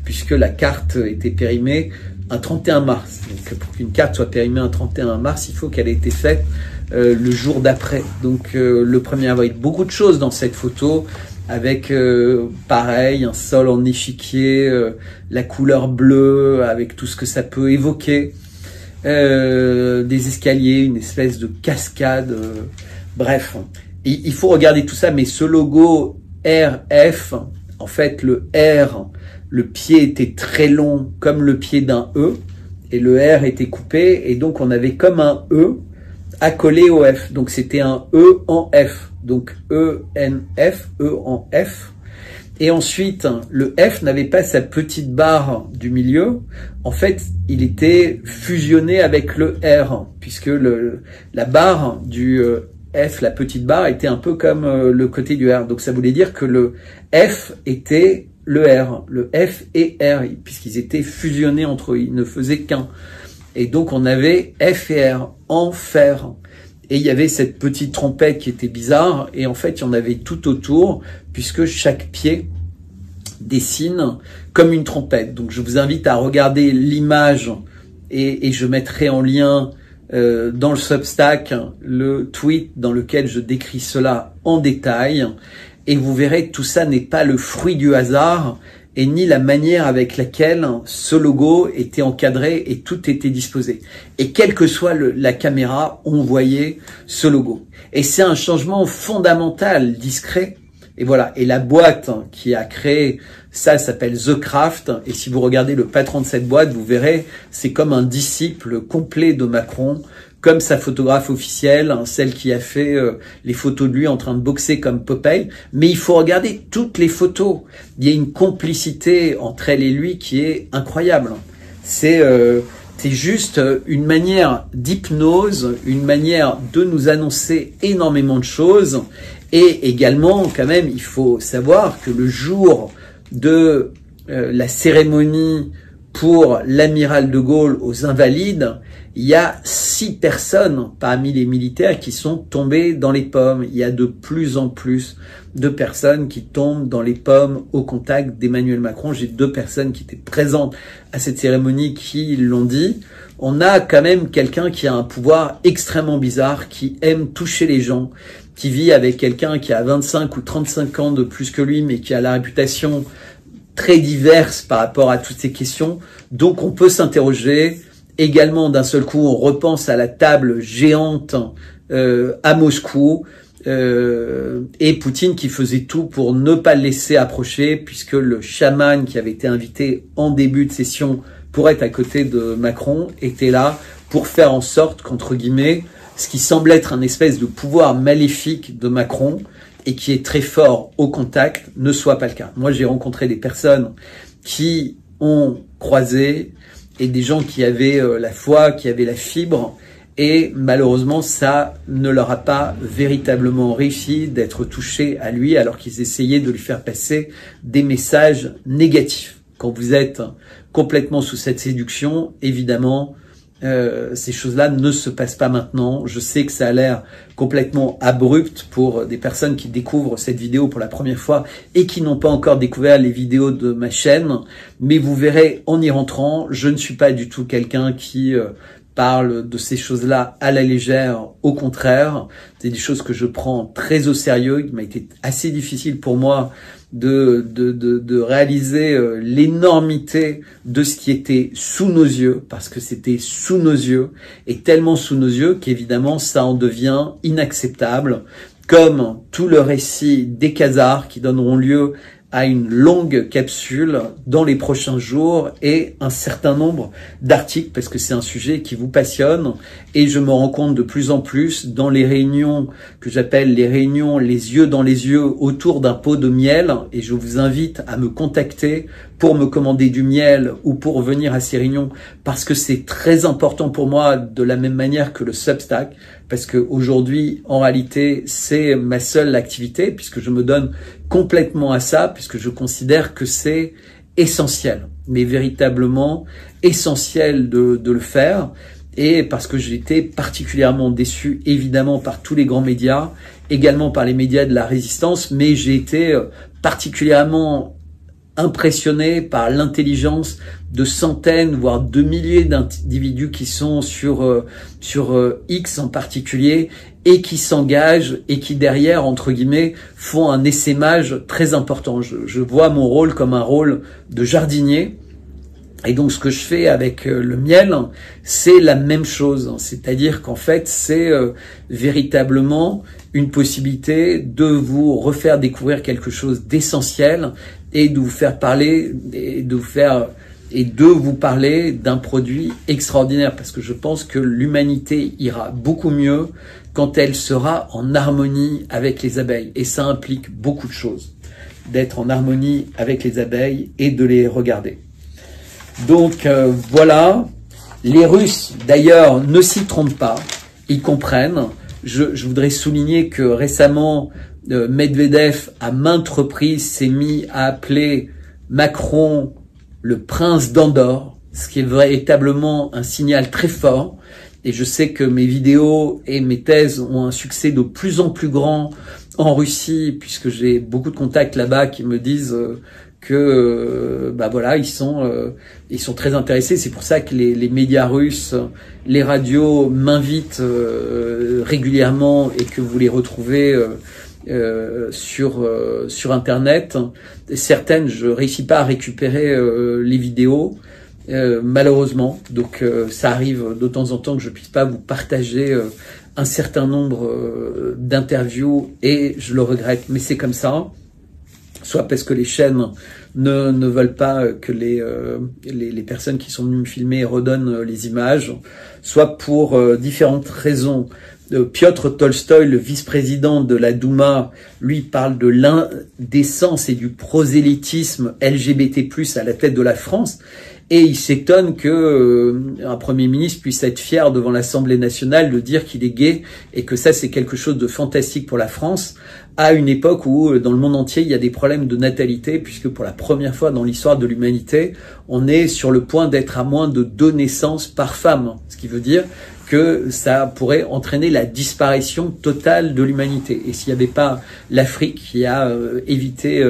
puisque la carte était périmée un 31 mars. Donc pour qu'une carte soit périmée un 31 mars, il faut qu'elle ait été faite le jour d'après, donc le 1er avril. Beaucoup de choses dans cette photo, avec pareil, un sol en échiquier, la couleur bleue, avec tout ce que ça peut évoquer, des escaliers, une espèce de cascade, bref. Et il faut regarder tout ça, mais ce logo RF, en fait le R, le pied était très long comme le pied d'un E, et le R était coupé, et donc on avait comme un E accolé au F, donc c'était un E en F, donc E-N-F, E en F, et ensuite le F n'avait pas sa petite barre du milieu, en fait il était fusionné avec le R, puisque la barre du F, la petite barre, était un peu comme le côté du R, donc ça voulait dire que le F était le R, le F et R, puisqu'ils étaient fusionnés entre eux, ils ne faisaient qu'un. Et donc on avait F et R, enfer. Et il y avait cette petite trompette qui était bizarre, et en fait il y en avait tout autour, puisque chaque pied dessine comme une trompette. Donc je vous invite à regarder l'image, et je mettrai en lien dans le Substack le tweet dans lequel je décris cela en détail, et vous verrez que tout ça n'est pas le fruit du hasard et ni la manière avec laquelle ce logo était encadré et tout était disposé. Et quelle que soit la caméra, on voyait ce logo. Et c'est un changement fondamental, discret. Et voilà. Et la boîte qui a créé ça s'appelle The Craft. Et si vous regardez le patron de cette boîte, vous verrez, c'est comme un disciple complet de Macron, comme sa photographe officielle, celle qui a fait les photos de lui en train de boxer comme Popeye. Mais il faut regarder toutes les photos. Il y a une complicité entre elle et lui qui est incroyable. C'est juste une manière d'hypnose, une manière de nous annoncer énormément de choses. Et également, quand même, il faut savoir que le jour de la cérémonie pour l'amiral de Gaulle aux Invalides, il y a 6 personnes parmi les militaires qui sont tombées dans les pommes. Il y a de plus en plus de personnes qui tombent dans les pommes au contact d'Emmanuel Macron. J'ai 2 personnes qui étaient présentes à cette cérémonie qui l'ont dit. On a quand même quelqu'un qui a un pouvoir extrêmement bizarre, qui aime toucher les gens, qui vit avec quelqu'un qui a 25 ou 35 ans de plus que lui, mais qui a la réputation très diverse par rapport à toutes ces questions. Donc on peut s'interroger. Également, d'un seul coup, on repense à la table géante à Moscou et Poutine qui faisait tout pour ne pas le laisser approcher, puisque le chaman qui avait été invité en début de session pour être à côté de Macron était là pour faire en sorte qu'entre guillemets, ce qui semble être un espèce de pouvoir maléfique de Macron et qui est très fort au contact ne soit pas le cas. Moi, j'ai rencontré des personnes qui ont croisé et des gens qui avaient la foi, qui avaient la fibre, et malheureusement, ça ne leur a pas véritablement réussi d'être touchés à lui, alors qu'ils essayaient de lui faire passer des messages négatifs. Quand vous êtes complètement sous cette séduction, évidemment, ces choses-là ne se passent pas maintenant. Je sais que ça a l'air complètement abrupt pour des personnes qui découvrent cette vidéo pour la première fois et qui n'ont pas encore découvert les vidéos de ma chaîne, mais vous verrez en y rentrant, je ne suis pas du tout quelqu'un qui parle de ces choses-là à la légère. Au contraire, c'est des choses que je prends très au sérieux. Il m'a été assez difficile pour moi de réaliser l'énormité de ce qui était sous nos yeux, parce que c'était sous nos yeux, et tellement sous nos yeux qu'évidemment ça en devient inacceptable, comme tout le récit des Khazars qui donneront lieu à une longue capsule dans les prochains jours et un certain nombre d'articles, parce que c'est un sujet qui vous passionne, et je me rends compte de plus en plus dans les réunions que j'appelle les réunions les yeux dans les yeux autour d'un pot de miel, et je vous invite à me contacter pour me commander du miel ou pour venir à ces réunions, parce que c'est très important pour moi, de la même manière que le Substack, parce que aujourd'hui, en réalité, c'est ma seule activité, puisque je me donne complètement à ça, puisque je considère que c'est essentiel, mais véritablement essentiel de le faire, et parce que j'ai été particulièrement déçu, évidemment, par tous les grands médias, également par les médias de la résistance, mais j'ai été particulièrement impressionné par l'intelligence de centaines, voire de milliers d'individus qui sont sur X en particulier, et qui s'engagent et qui derrière, entre guillemets, font un essaimage très important. Je vois mon rôle comme un rôle de jardinier. Et donc, ce que je fais avec le miel, c'est la même chose. C'est-à-dire qu'en fait, c'est véritablement une possibilité de vous refaire découvrir quelque chose d'essentiel et de vous faire parler et de vous parler d'un produit extraordinaire. Parce que je pense que l'humanité ira beaucoup mieux quand elle sera en harmonie avec les abeilles. Et ça implique beaucoup de choses, d'être en harmonie avec les abeilles et de les regarder. Donc voilà, les Russes d'ailleurs ne s'y trompent pas, ils comprennent. Je voudrais souligner que récemment, Medvedev à maintes reprises s'est mis à appeler Macron le prince d'Andorre, ce qui est véritablement un signal très fort. Et je sais que mes vidéos et mes thèses ont un succès de plus en plus grand en Russie, puisque j'ai beaucoup de contacts là-bas qui me disent que voilà, ils sont très intéressés. C'est pour ça que les médias russes, les radios m'invitent régulièrement et que vous les retrouvez sur Internet. Certaines, je réussis pas à récupérer les vidéos. Malheureusement, donc ça arrive de temps en temps que je puisse pas vous partager un certain nombre d'interviews et je le regrette, mais c'est comme ça. Soit parce que les chaînes ne veulent pas que les personnes qui sont venues me filmer redonnent les images, soit pour différentes raisons. Piotr Tolstoï, le vice-président de la Douma, lui parle de l'indécence et du prosélytisme LGBT+, à la tête de la France. Et il s'étonne que un Premier ministre puisse être fier devant l'Assemblée nationale de dire qu'il est gay et que ça c'est quelque chose de fantastique pour la France, à une époque où dans le monde entier il y a des problèmes de natalité, puisque pour la première fois dans l'histoire de l'humanité, on est sur le point d'être à moins de 2 naissances par femme, ce qui veut dire que ça pourrait entraîner la disparition totale de l'humanité. Et s'il n'y avait pas l'Afrique qui a évité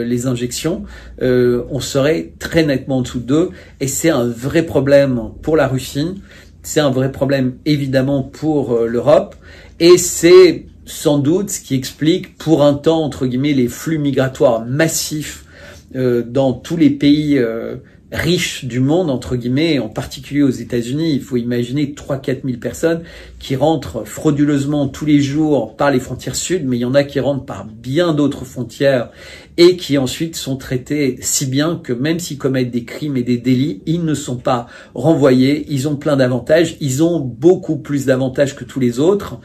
les injections, on serait très nettement en dessous de 2. Et c'est un vrai problème pour la Russie, c'est un vrai problème évidemment pour l'Europe, et c'est sans doute ce qui explique pour un temps, entre guillemets, les flux migratoires massifs dans tous les pays riches du monde, entre guillemets, en particulier aux États-Unis. Il faut imaginer 3-4 000 personnes qui rentrent frauduleusement tous les jours par les frontières sud, mais il y en a qui rentrent par bien d'autres frontières et qui ensuite sont traités si bien que même s'ils commettent des crimes et des délits, ils ne sont pas renvoyés, ils ont plein d'avantages, ils ont beaucoup plus d'avantages que tous les autres.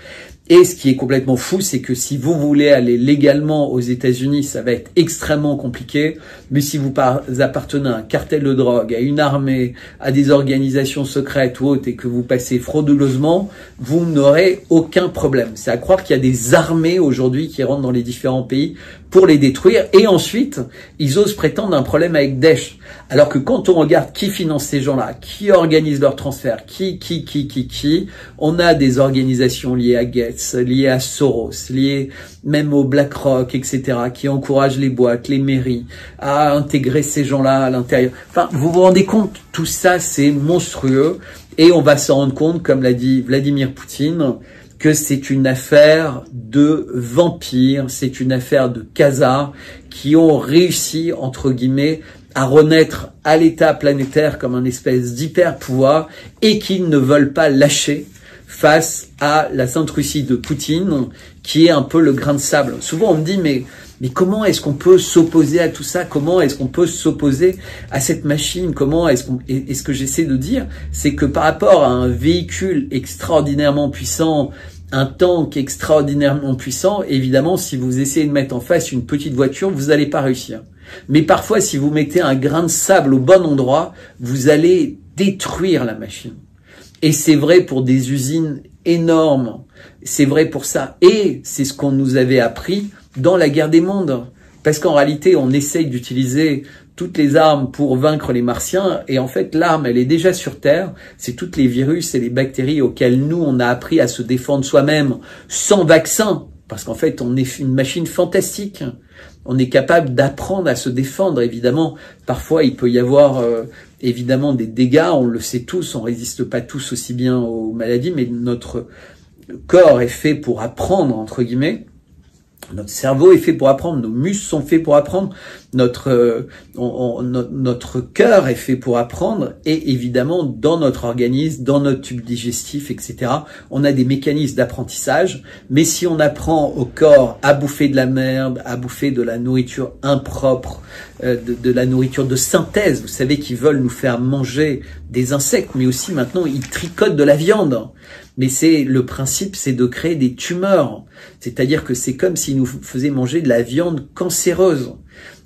Et ce qui est complètement fou, c'est que si vous voulez aller légalement aux États-Unis, ça va être extrêmement compliqué. Mais si vous appartenez à un cartel de drogue, à une armée, à des organisations secrètes ou autres, et que vous passez frauduleusement, vous n'aurez aucun problème. C'est à croire qu'il y a des armées aujourd'hui qui rentrent dans les différents pays pour les détruire. Et ensuite, ils osent prétendre un problème avec Daesh. Alors que quand on regarde qui finance ces gens-là, qui organise leur transfert, on a des organisations liées à Gates, liées à Soros, liées même au BlackRock, etc., qui encouragent les boîtes, les mairies à intégrer ces gens-là à l'intérieur. Enfin, vous vous rendez compte, tout ça, c'est monstrueux. Et on va s'en rendre compte, comme l'a dit Vladimir Poutine, que c'est une affaire de vampires, c'est une affaire de khazars qui ont réussi, entre guillemets, à renaître à l'état planétaire comme un espèce d'hyper-pouvoir et qui ne veulent pas lâcher face à la Sainte Russie de Poutine, qui est un peu le grain de sable. Souvent on me dit mais comment est-ce qu'on peut s'opposer à tout ça? Comment est-ce qu'on peut s'opposer à cette machine? Et ce que j'essaie de dire, c'est que par rapport à un véhicule extraordinairement puissant, un tank extraordinairement puissant, évidemment, si vous essayez de mettre en face une petite voiture, vous n'allez pas réussir. Mais parfois, si vous mettez un grain de sable au bon endroit, vous allez détruire la machine. Et c'est vrai pour des usines énormes. C'est vrai pour ça. Et c'est ce qu'on nous avait appris dans la guerre des mondes. Parce qu'en réalité, on essaye d'utiliser toutes les armes pour vaincre les Martiens. Et en fait, l'arme, elle est déjà sur Terre. C'est toutes les virus et les bactéries auxquelles nous, on a appris à se défendre soi-même sans vaccin. Parce qu'en fait, on est une machine fantastique. On est capable d'apprendre à se défendre, évidemment. Parfois, il peut y avoir évidemment des dégâts, on le sait tous, on résiste pas tous aussi bien aux maladies, mais notre corps est fait pour apprendre, entre guillemets. Notre cerveau est fait pour apprendre, nos muscles sont faits pour apprendre, notre cœur est fait pour apprendre, et évidemment dans notre organisme, dans notre tube digestif, etc., on a des mécanismes d'apprentissage. Mais si on apprend au corps à bouffer de la merde, à bouffer de la nourriture impropre, de la nourriture de synthèse, vous savez qu'ils veulent nous faire manger des insectes, mais aussi maintenant ils tricotent de la viande. Mais le principe, c'est de créer des tumeurs. C'est-à-dire que c'est comme s'ils nous faisaient manger de la viande cancéreuse.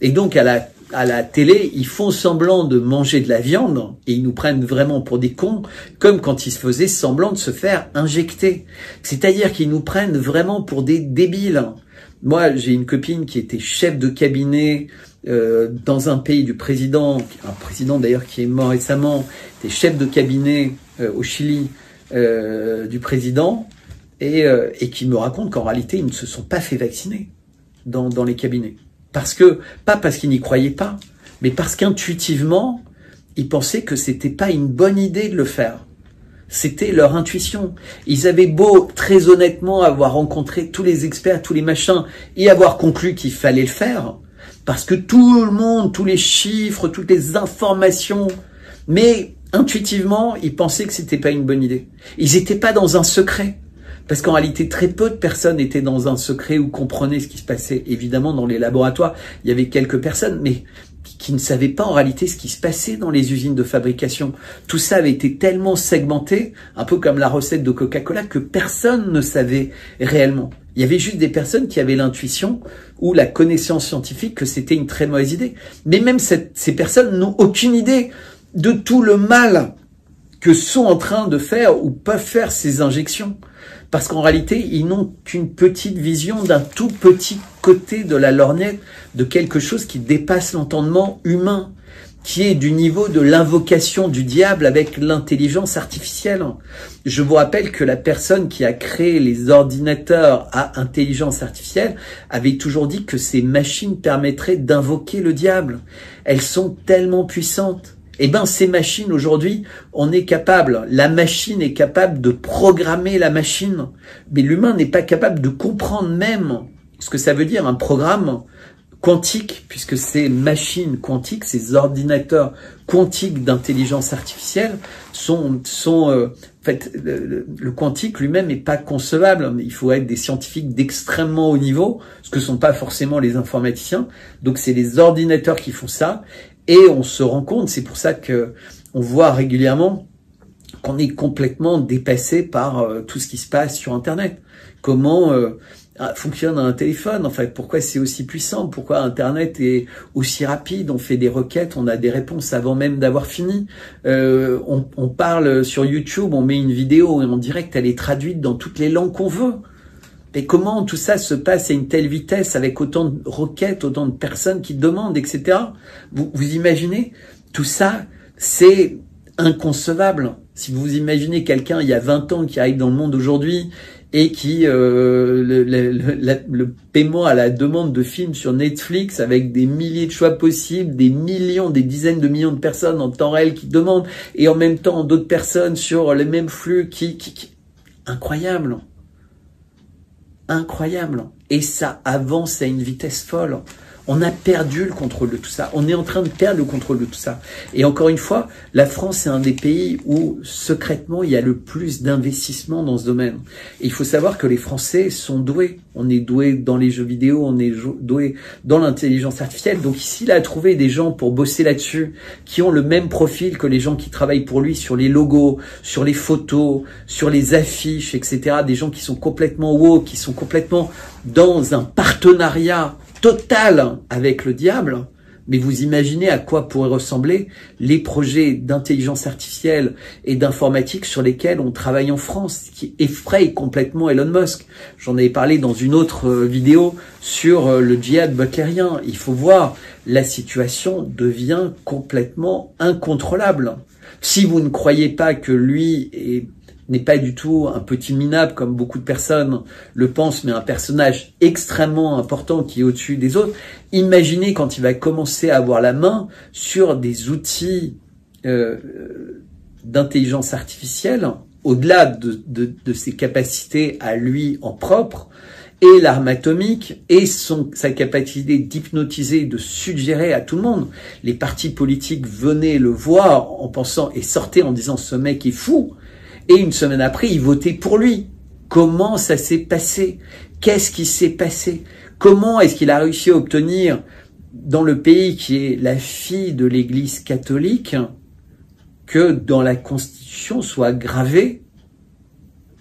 Et donc, à la télé, ils font semblant de manger de la viande et ils nous prennent vraiment pour des cons, comme quand ils se faisaient semblant de se faire injecter. C'est-à-dire qu'ils nous prennent vraiment pour des débiles. Moi, j'ai une copine qui était chef de cabinet dans un pays du président, un président d'ailleurs qui est mort récemment, était chef de cabinet au Chili, du président, et qui me raconte qu'en réalité ils ne se sont pas fait vacciner dans les cabinets, pas parce qu'ils n'y croyaient pas, mais parce qu'intuitivement, ils pensaient que c'était pas une bonne idée de le faire. C'était leur intuition. Ils avaient beau, très honnêtement, avoir rencontré tous les experts, tous les machins, et avoir conclu qu'il fallait le faire, parce que tout le monde, tous les chiffres, toutes les informations, mais intuitivement, ils pensaient que c'était pas une bonne idée. Ils n'étaient pas dans un secret. Parce qu'en réalité, très peu de personnes étaient dans un secret ou comprenaient ce qui se passait. Évidemment, dans les laboratoires, il y avait quelques personnes, mais qui ne savaient pas en réalité ce qui se passait dans les usines de fabrication. Tout ça avait été tellement segmenté, un peu comme la recette de Coca-Cola, que personne ne savait réellement. Il y avait juste des personnes qui avaient l'intuition ou la connaissance scientifique que c'était une très mauvaise idée. Mais même ces personnes n'ont aucune idée de tout le mal que sont en train de faire ou peuvent faire ces injections. Parce qu'en réalité, ils n'ont qu'une petite vision d'un tout petit côté de la lorgnette, de quelque chose qui dépasse l'entendement humain, qui est du niveau de l'invocation du diable avec l'intelligence artificielle. Je vous rappelle que la personne qui a créé les ordinateurs à intelligence artificielle avait toujours dit que ces machines permettraient d'invoquer le diable. Elles sont tellement puissantes. Eh ben, ces machines, aujourd'hui, on est capable, la machine est capable de programmer la machine, mais l'humain n'est pas capable de comprendre même ce que ça veut dire un programme quantique, puisque ces machines quantiques, ces ordinateurs quantiques d'intelligence artificielle sont en fait, le quantique lui-même n'est pas concevable. Il faut être des scientifiques d'extrêmement haut niveau, ce que sont pas forcément les informaticiens. Donc, c'est les ordinateurs qui font ça. Et on se rend compte, c'est pour ça que on voit régulièrement qu'on est complètement dépassé par tout ce qui se passe sur Internet. Comment fonctionne un téléphone, en fait, pourquoi c'est aussi puissant, pourquoi Internet est aussi rapide, on fait des requêtes, on a des réponses avant même d'avoir fini. On parle sur YouTube, on met une vidéo en direct, elle est traduite dans toutes les langues qu'on veut. Mais comment tout ça se passe à une telle vitesse, avec autant de requêtes, autant de personnes qui demandent, etc. Vous imaginez? Tout ça, c'est inconcevable. Si vous imaginez quelqu'un il y a 20 ans qui arrive dans le monde aujourd'hui et qui le paiement à la demande de films sur Netflix avec des milliers de choix possibles, des millions, des dizaines de millions de personnes en temps réel qui demandent, et en même temps d'autres personnes sur les mêmes flux incroyable. Incroyable. Et ça avance à une vitesse folle. On a perdu le contrôle de tout ça. On est en train de perdre le contrôle de tout ça. Et encore une fois, la France est un des pays où, secrètement, il y a le plus d'investissement dans ce domaine. Et il faut savoir que les Français sont doués. On est doués dans les jeux vidéo, on est doués dans l'intelligence artificielle. Donc ici, il a trouvé des gens pour bosser là-dessus, qui ont le même profil que les gens qui travaillent pour lui sur les logos, sur les photos, sur les affiches, etc. Des gens qui sont complètement woke, qui sont complètement dans un partenariat total avec le diable. Mais vous imaginez à quoi pourraient ressembler les projets d'intelligence artificielle et d'informatique sur lesquels on travaille en France, qui effrayent complètement Elon Musk. J'en avais parlé dans une autre vidéo sur le djihad butlérien. Il faut voir, la situation devient complètement incontrôlable. Si vous ne croyez pas que lui n'est pas du tout un petit minable comme beaucoup de personnes le pensent, mais un personnage extrêmement important qui est au-dessus des autres. Imaginez quand il va commencer à avoir la main sur des outils d'intelligence artificielle, au-delà de ses capacités à lui en propre, et l'arme atomique, et sa capacité d'hypnotiser, de suggérer à tout le monde. Les partis politiques venaient le voir en pensant et sortaient en disant « ce mec est fou ». Et une semaine après, ils votaient pour lui. Comment ça s'est passé? Qu'est-ce qui s'est passé? Comment est-ce qu'il a réussi à obtenir, dans le pays qui est la fille de l'Église catholique, que dans la Constitution soit gravé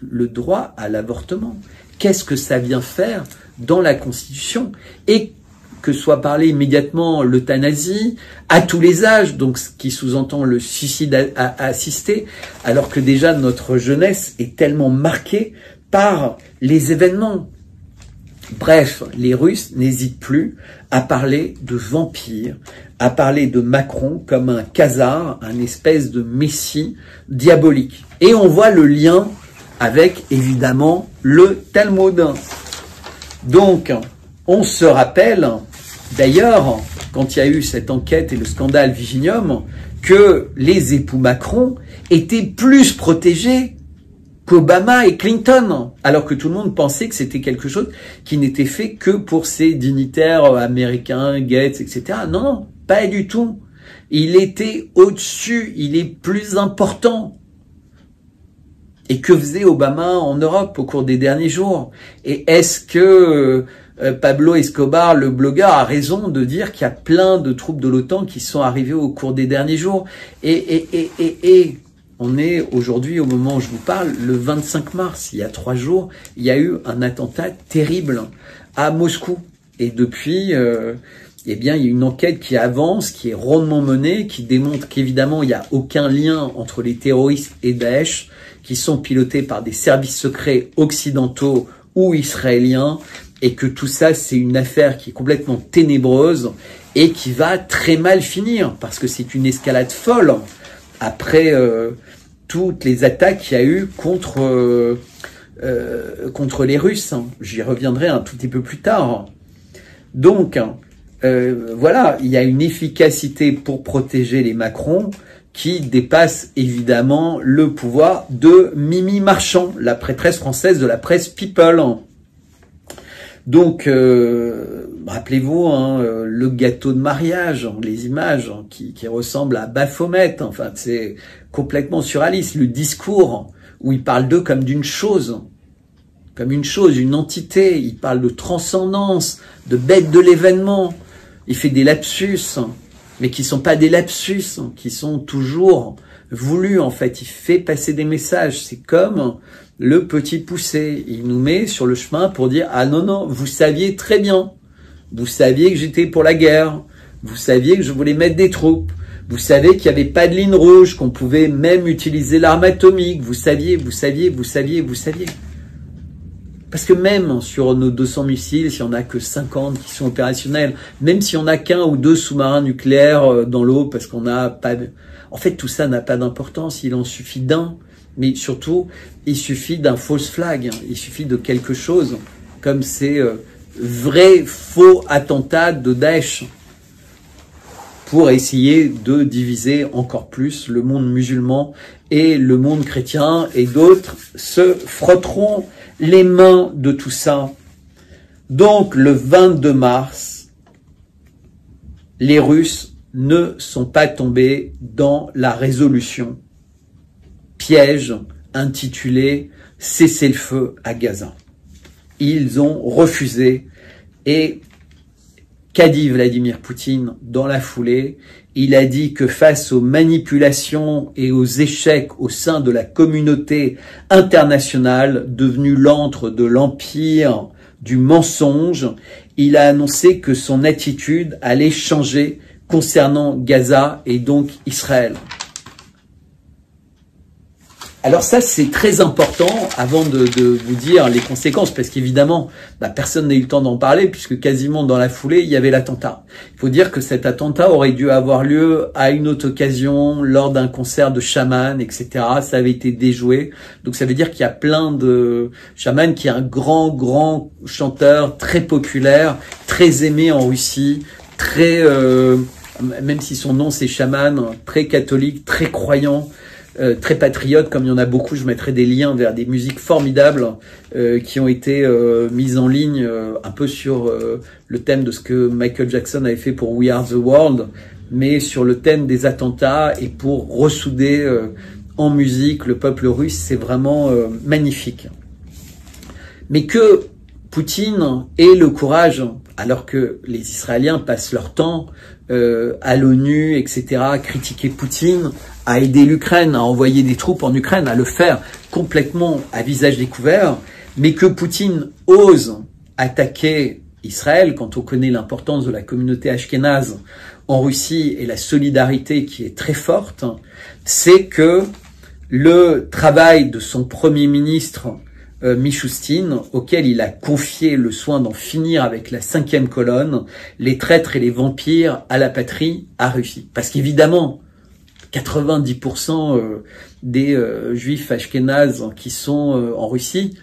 le droit à l'avortement? Qu'est-ce que ça vient faire dans la Constitution? Et que soit parlé immédiatement l'euthanasie à tous les âges, donc ce qui sous-entend le suicide assisté, alors que déjà notre jeunesse est tellement marquée par les événements. Bref, les Russes n'hésitent plus à parler de vampires, à parler de Macron comme un khazar, un espèce de messie diabolique. Et on voit le lien avec, évidemment, le Talmud. Donc, on se rappelle, d'ailleurs, quand il y a eu cette enquête et le scandale Viginium, que les époux Macron étaient plus protégés qu'Obama et Clinton, alors que tout le monde pensait que c'était quelque chose qui n'était fait que pour ces dignitaires américains, Gates, etc. Non, non, pas du tout. Il était au-dessus, il est plus important. Et que faisait Obama en Europe au cours des derniers jours? Et est-ce que Pablo Escobar, le blogueur, a raison de dire qu'il y a plein de troupes de l'OTAN qui sont arrivées au cours des derniers jours? Et on est aujourd'hui, au moment où je vous parle, le 25 mars. Il y a 3 jours, il y a eu un attentat terrible à Moscou. Et depuis, eh bien, il y a une enquête qui avance, qui est rondement menée, qui démontre qu'évidemment, il n'y a aucun lien entre les terroristes et Daesh, qui sont pilotés par des services secrets occidentaux ou israéliens, et que tout ça, c'est une affaire qui est complètement ténébreuse et qui va très mal finir, parce que c'est une escalade folle après toutes les attaques qu'il y a eu contre les Russes. J'y reviendrai un tout petit peu plus tard. Donc, voilà, il y a une efficacité pour protéger les Macron qui dépasse évidemment le pouvoir de Mimi Marchand, la prêtresse française de la presse People. Donc, rappelez-vous, le gâteau de mariage, les images qui ressemblent à Baphomet, enfin c'est complètement surréaliste. Le discours où il parle d'eux comme d'une chose, une entité. Il parle de transcendance, de bête de l'événement. Il fait des lapsus, mais qui sont pas des lapsus, qui sont toujours voulus en fait. Il fait passer des messages. C'est comme le petit poussé. Il nous met sur le chemin pour dire « Ah non, non, vous saviez très bien. Vous saviez que j'étais pour la guerre. Vous saviez que je voulais mettre des troupes. Vous savez qu'il n'y avait pas de ligne rouge, qu'on pouvait même utiliser l'arme atomique. Vous saviez. » Parce que même sur nos 200 missiles, s'il n'y en a que 50 qui sont opérationnels, même si on n'a qu'un ou 2 sous-marins nucléaires dans l'eau, parce qu'on n'a pas... En fait, tout ça n'a pas d'importance, il en suffit d'un. Mais surtout, il suffit d'un false flag, il suffit de quelque chose, comme ces vrais faux attentats de Daesh, pour essayer de diviser encore plus le monde musulman et le monde chrétien, et d'autres se frotteront les mains de tout ça. Donc, le 22 mars, les Russes ne sont pas tombés dans la résolution piège intitulée « Cessez-le-feu à Gaza ». Ils ont refusé, et qu'a dit Vladimir Poutine dans la foulée? Il a dit que face aux manipulations et aux échecs au sein de la communauté internationale, devenue l'antre de l'empire du mensonge, il a annoncé que son attitude allait changer concernant Gaza et donc Israël. Alors ça, c'est très important avant de vous dire les conséquences, parce qu'évidemment, personne n'a eu le temps d'en parler, puisque quasiment dans la foulée, il y avait l'attentat. Il faut dire que cet attentat aurait dû avoir lieu à une autre occasion, lors d'un concert de chaman, etc. Ça avait été déjoué. Donc ça veut dire qu'il y a plein de... Chaman, qui est un grand chanteur, très populaire, très aimé en Russie, très... même si son nom c'est chaman, très catholique, très croyant, très patriote, comme il y en a beaucoup. Je mettrai des liens vers des musiques formidables qui ont été mises en ligne un peu sur le thème de ce que Michael Jackson avait fait pour We Are the World, mais sur le thème des attentats, et pour ressouder en musique le peuple russe. C'est vraiment magnifique. Mais que Poutine ait le courage, alors que les Israéliens passent leur temps à l'ONU, etc., à critiquer Poutine, à aider l'Ukraine, à envoyer des troupes en Ukraine, à le faire complètement à visage découvert, mais que Poutine ose attaquer Israël, quand on connaît l'importance de la communauté ashkénaze en Russie et la solidarité qui est très forte, c'est que le travail de son Premier ministre Mishustin, auquel il a confié le soin d'en finir avec la 5e colonne, les traîtres et les vampires à la patrie, a réussi. Parce qu'évidemment, 90% des juifs ashkénazes qui sont en Russie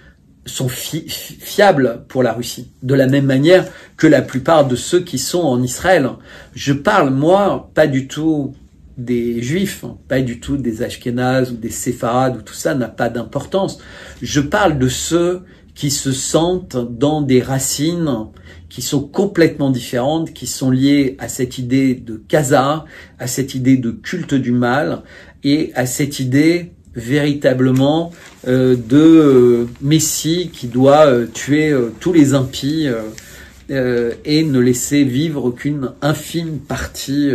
sont fiables pour la Russie, de la même manière que la plupart de ceux qui sont en Israël. Je parle, moi, pas du tout des Juifs, pas du tout des Ashkénazes ou des Séfarades, ou tout ça n'a pas d'importance. Je parle de ceux qui se sentent dans des racines qui sont complètement différentes, qui sont liées à cette idée de Khazar, à cette idée de culte du mal, et à cette idée véritablement de Messie qui doit tuer tous les impies et ne laisser vivre qu'une infime partie.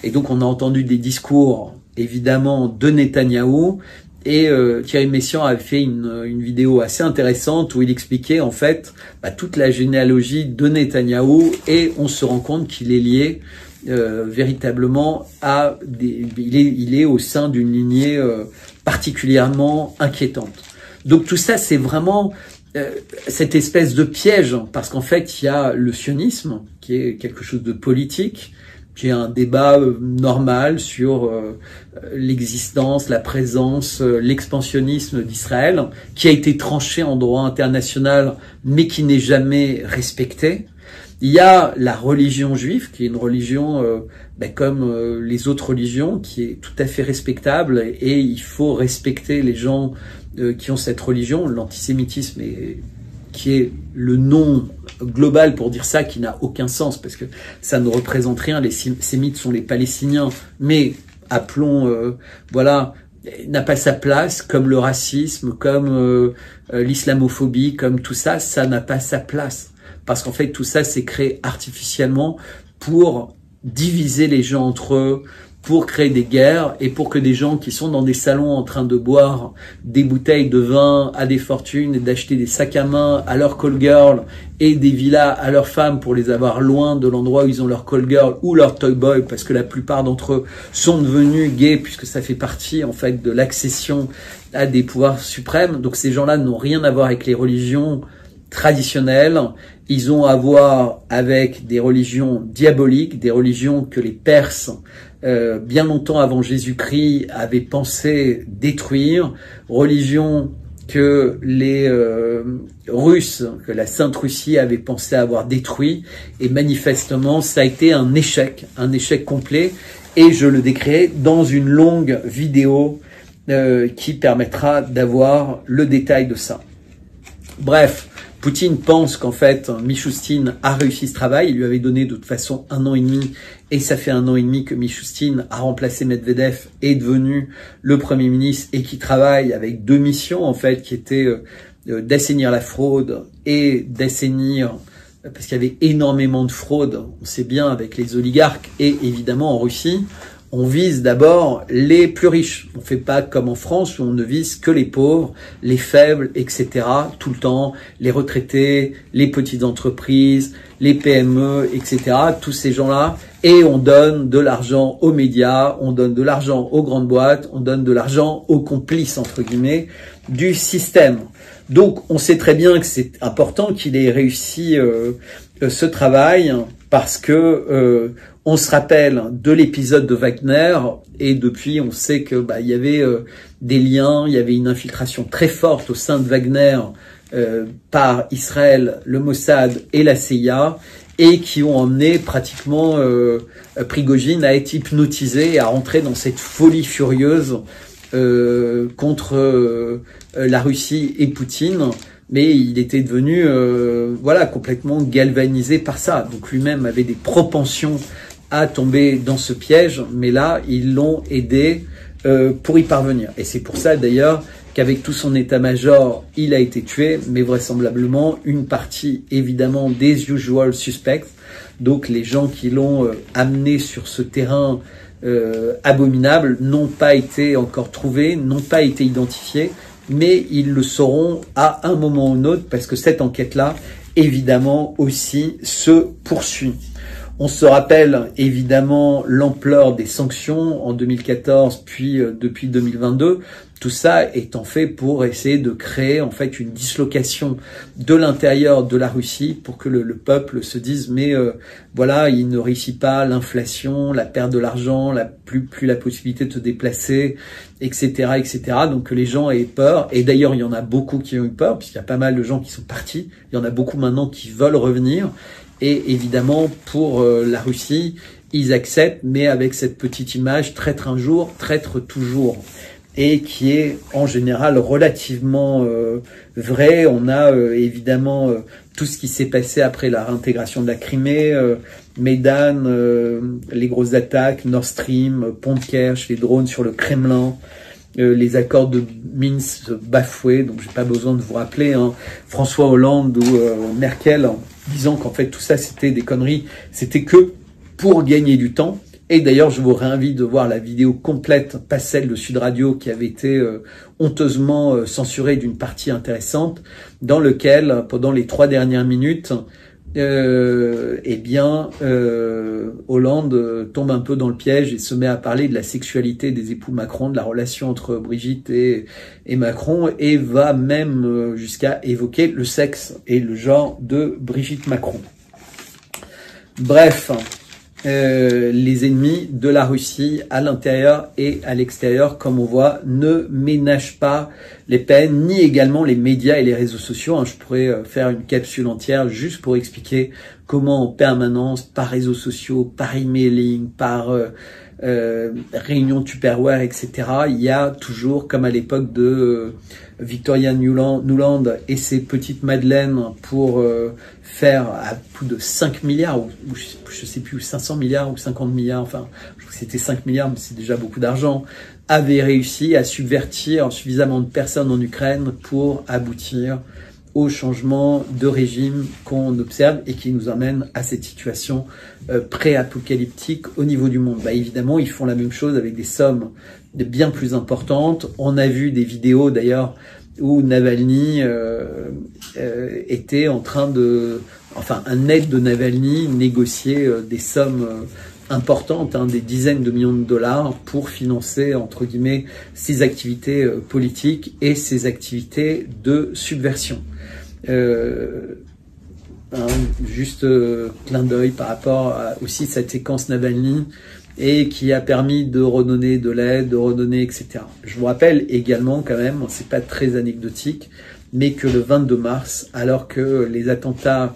Et donc on a entendu des discours évidemment de Netanyahou, et Thierry Messiaen avait fait une vidéo assez intéressante où il expliquait en fait toute la généalogie de Netanyahou, et on se rend compte qu'il est lié véritablement à il est au sein d'une lignée particulièrement inquiétante. Donc tout ça, c'est vraiment cette espèce de piège, parce qu'en fait, il y a le sionisme, qui est quelque chose de politique, qui est un débat normal sur l'existence, la présence, l'expansionnisme d'Israël, qui a été tranché en droit international, mais qui n'est jamais respecté. Il y a la religion juive, qui est une religion comme les autres religions, qui est tout à fait respectable, et il faut respecter les gens qui ont cette religion. L'antisémitisme, qui est le nom global pour dire ça, qui n'a aucun sens, parce que ça ne représente rien. Les sémites sont les Palestiniens, mais appelons, n'a pas sa place, comme le racisme, comme l'islamophobie, comme tout ça, ça n'a pas sa place. Parce qu'en fait, tout ça, c'est créé artificiellement pour diviser les gens entre eux, pour créer des guerres, et pour que des gens qui sont dans des salons en train de boire des bouteilles de vin à des fortunes, et d'acheter des sacs à main à leurs call girls et des villas à leurs femmes pour les avoir loin de l'endroit où ils ont leur call girl ou leur toy boy, parce que la plupart d'entre eux sont devenus gays, puisque ça fait partie en fait de l'accession à des pouvoirs suprêmes. Donc ces gens-là n'ont rien à voir avec les religions traditionnelles. Ils ont à voir avec des religions diaboliques, des religions que les Perses, bien longtemps avant Jésus-Christ, avaient pensé détruire, religions que les Russes, que la Sainte Russie avait pensé avoir détruit, et manifestement ça a été un échec complet, et je le décris dans une longue vidéo qui permettra d'avoir le détail de ça. Bref, Poutine pense qu'en fait, Mishustin a réussi ce travail. Il lui avait donné de toute façon 1 an et demi, et ça fait 1 an et demi que Mishustin a remplacé Medvedev, est devenu le Premier ministre, et qui travaille avec 2 missions en fait, qui étaient d'assainir la fraude et d'assainir, parce qu'il y avait énormément de fraude, on sait bien, avec les oligarques, et évidemment en Russie, on vise d'abord les plus riches. On ne fait pas comme en France où on ne vise que les pauvres, les faibles, etc. tout le temps, les retraités, les petites entreprises, les PME, etc. Tous ces gens-là. Et on donne de l'argent aux médias, on donne de l'argent aux grandes boîtes, on donne de l'argent aux complices, entre guillemets, du système. Donc on sait très bien que c'est important qu'il ait réussi ce travail, parce que on se rappelle de l'épisode de Wagner, et depuis on sait que il y avait des liens, il y avait une infiltration très forte au sein de Wagner par Israël, le Mossad et la CIA, et qui ont emmené pratiquement Prigojine à être hypnotisé et à rentrer dans cette folie furieuse contre la Russie et Poutine. Mais il était devenu complètement galvanisé par ça. Donc lui-même avait des propensions à tomber dans ce piège, mais là, ils l'ont aidé pour y parvenir. Et c'est pour ça, d'ailleurs, qu'avec tout son état-major, il a été tué, mais vraisemblablement, une partie, évidemment, des usual suspects, donc les gens qui l'ont amené sur ce terrain abominable, n'ont pas été encore trouvés, n'ont pas été identifiés, mais ils le sauront à un moment ou un autre, parce que cette enquête-là, évidemment, aussi se poursuit. On se rappelle évidemment l'ampleur des sanctions en 2014, puis depuis 2022. Tout ça étant fait pour essayer de créer en fait une dislocation de l'intérieur de la Russie pour que le peuple se dise mais voilà, il ne réussit pas, l'inflation, la perte de l'argent, plus la possibilité de se déplacer, etc., etc. Donc que les gens aient peur. Et d'ailleurs, il y en a beaucoup qui ont eu peur puisqu'il y a pas mal de gens qui sont partis. Il y en a beaucoup maintenant qui veulent revenir. Et évidemment, pour la Russie, ils acceptent, mais avec cette petite image, traître un jour, traître toujours. Et qui est en général relativement vrai. On a évidemment tout ce qui s'est passé après la réintégration de la Crimée, Maïdan, les grosses attaques, Nord Stream, Pont de Kerch, les drones sur le Kremlin, les accords de Minsk bafoués, donc j'ai pas besoin de vous rappeler, hein, François Hollande ou Merkel disant qu'en fait tout ça c'était des conneries, c'était que pour gagner du temps. Et d'ailleurs, je vous réinvite de voir la vidéo complète, pas celle de Sud Radio qui avait été honteusement censurée d'une partie intéressante, dans lequel, pendant les 3 dernières minutes, Hollande tombe un peu dans le piège et se met à parler de la sexualité des époux Macron, de la relation entre Brigitte et Macron, et va même jusqu'à évoquer le sexe et le genre de Brigitte Macron. Bref, les ennemis de la Russie à l'intérieur et à l'extérieur, comme on voit, ne ménagent pas les peines, ni également les médias et les réseaux sociaux. Je pourrais faire une capsule entière juste pour expliquer comment en permanence, par réseaux sociaux, par emailing, par réunions Tupperware, etc., il y a toujours, comme à l'époque de Victoria Nuland et ses petites madeleines pour faire à plus de 5 milliards, ou je sais plus, 500 milliards ou 50 milliards, enfin, je crois que c'était 5 milliards, mais c'est déjà beaucoup d'argent, avait réussi à subvertir suffisamment de personnes en Ukraine pour aboutir au changement de régime qu'on observe et qui nous amène à cette situation pré-apocalyptique au niveau du monde. Évidemment, ils font la même chose avec des sommes de bien plus importantes. On a vu des vidéos d'ailleurs où Navalny était en train de... Enfin, un aide de Navalny négociait des sommes importantes, des dizaines de millions de dollars pour financer, entre guillemets, ses activités politiques et ses activités de subversion. Juste clin d'œil par rapport à aussi cette séquence Navalny et qui a permis de redonner de l'aide, de redonner, etc. Je vous rappelle également quand même, c'est pas très anecdotique, mais que le 22 mars, alors que les attentats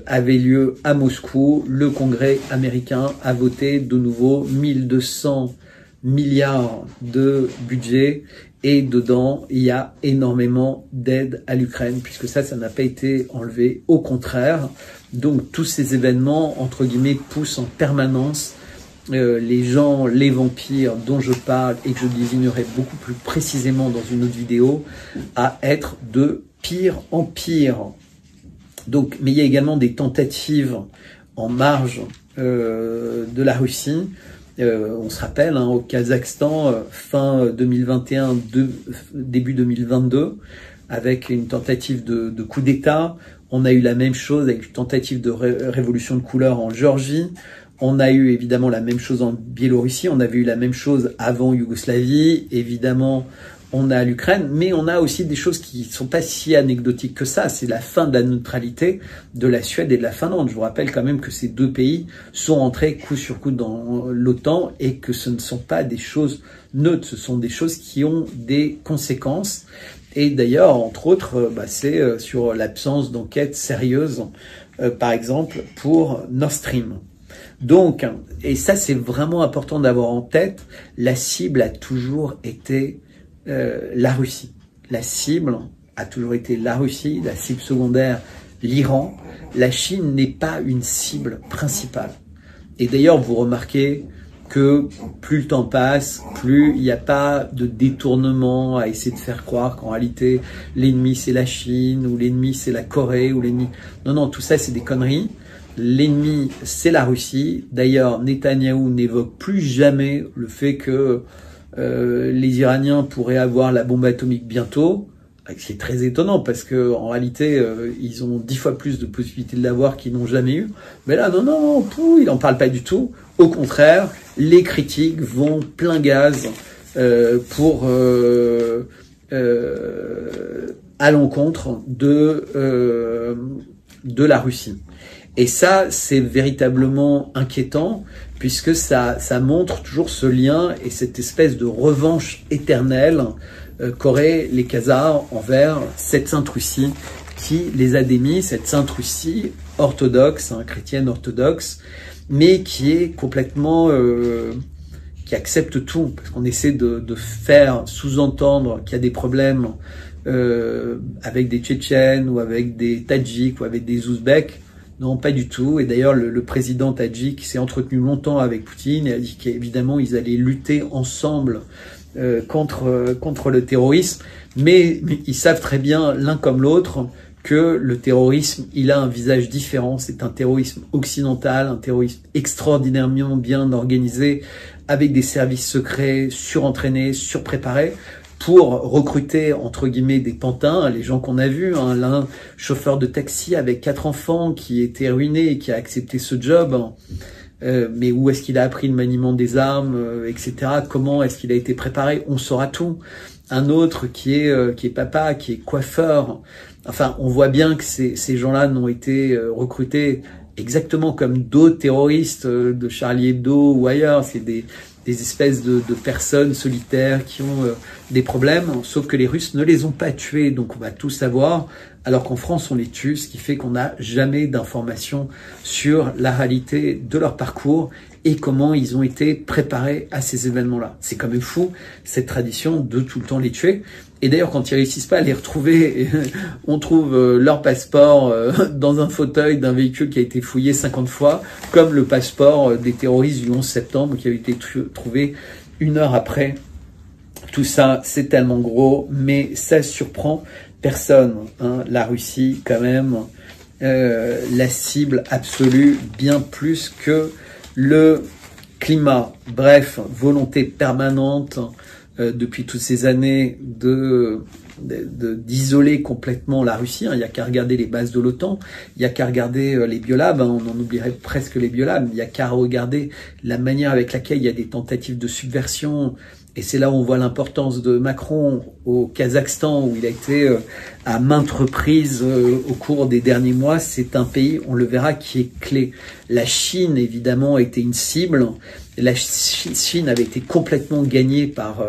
avaient lieu à Moscou, le Congrès américain a voté de nouveau 1200 milliards de budget. Et dedans, il y a énormément d'aide à l'Ukraine, puisque ça n'a pas été enlevé. Au contraire, donc tous ces événements, entre guillemets, poussent en permanence les gens, les vampires dont je parle et que je désignerai beaucoup plus précisément dans une autre vidéo, à être de pire en pire. Donc, mais il y a également des tentatives en marge de la Russie. On se rappelle, au Kazakhstan, fin 2021, début 2022, avec une tentative de coup d'État. On a eu la même chose avec une tentative de révolution de couleur en Géorgie. On a eu évidemment la même chose en Biélorussie. On avait eu la même chose avant Yougoslavie. Évidemment, on a l'Ukraine, mais on a aussi des choses qui sont pas si anecdotiques que ça. C'est la fin de la neutralité de la Suède et de la Finlande. Je vous rappelle quand même que ces deux pays sont entrés coup sur coup dans l'OTAN et que ce ne sont pas des choses neutres, ce sont des choses qui ont des conséquences. Et d'ailleurs, entre autres, c'est sur l'absence d'enquête sérieuse, par exemple, pour Nord Stream. Donc, et ça c'est vraiment important d'avoir en tête, la cible a toujours été la Russie. La cible a toujours été la Russie, la cible secondaire, l'Iran. La Chine n'est pas une cible principale. Et d'ailleurs, vous remarquez que plus le temps passe, plus il n'y a pas de détournement à essayer de faire croire qu'en réalité, l'ennemi c'est la Chine, ou l'ennemi c'est la Corée, ou l'ennemi... Non, tout ça c'est des conneries. L'ennemi c'est la Russie. D'ailleurs, Netanyahou n'évoque plus jamais le fait que les Iraniens pourraient avoir la bombe atomique bientôt. Ce qui est très étonnant parce que en réalité, ils ont 10 fois plus de possibilités de l'avoir qu'ils n'ont jamais eu. Mais là, non, il en parle pas du tout. Au contraire, les critiques vont plein gaz pour à l'encontre de la Russie. Et ça, c'est véritablement inquiétant puisque ça montre toujours ce lien et cette espèce de revanche éternelle qu'auraient les Khazars envers cette Sainte Russie qui les a démis, cette Sainte Russie orthodoxe, chrétienne orthodoxe, mais qui est complètement qui accepte tout, parce qu'on essaie de faire sous-entendre qu'il y a des problèmes avec des Tchétchènes ou avec des Tadjiks ou avec des Ouzbeks. Non, pas du tout. Et d'ailleurs, le président tadjik s'est entretenu longtemps avec Poutine et a dit qu'évidemment, ils allaient lutter ensemble contre le terrorisme. Mais ils savent très bien, l'un comme l'autre, que le terrorisme, il a un visage différent. C'est un terrorisme occidental, un terrorisme extraordinairement bien organisé, avec des services secrets surentraînés, surpréparés, pour recruter, entre guillemets, des pantins, les gens qu'on a vus, l'un chauffeur de taxi avec 4 enfants qui était ruiné et qui a accepté ce job, mais où est-ce qu'il a appris le maniement des armes, etc. Comment est-ce qu'il a été préparé? On saura tout. Un autre qui est papa, qui est coiffeur. Enfin, on voit bien que ces gens-là n'ont été recrutés exactement comme d'autres terroristes de Charlie Hebdo ou ailleurs. C'est des espèces de personnes solitaires qui ont des problèmes, sauf que les Russes ne les ont pas tués, donc on va tout savoir, alors qu'en France on les tue, ce qui fait qu'on n'a jamais d'informations sur la réalité de leur parcours et comment ils ont été préparés à ces événements-là. C'est quand même fou, cette tradition de tout le temps les tuer. Et d'ailleurs, quand ils réussissent pas à les retrouver, on trouve leur passeport dans un fauteuil d'un véhicule qui a été fouillé 50 fois, comme le passeport des terroristes du 11 septembre qui avait été trouvé 1 heure après. Tout ça, c'est tellement gros, mais ça surprend personne. La Russie, quand même, la cible absolue, bien plus que le climat. Bref, volonté permanente depuis toutes ces années d'isoler complètement la Russie. Il n'y a qu'à regarder les bases de l'OTAN, il n'y a qu'à regarder les biolabs, on en oublierait presque les biolabs, il n'y a qu'à regarder la manière avec laquelle il y a des tentatives de subversion. Et c'est là où on voit l'importance de Macron au Kazakhstan, où il a été à maintes reprises au cours des derniers mois. C'est un pays, on le verra, qui est clé. La Chine, évidemment, a été une cible. La Chine avait été complètement gagnée par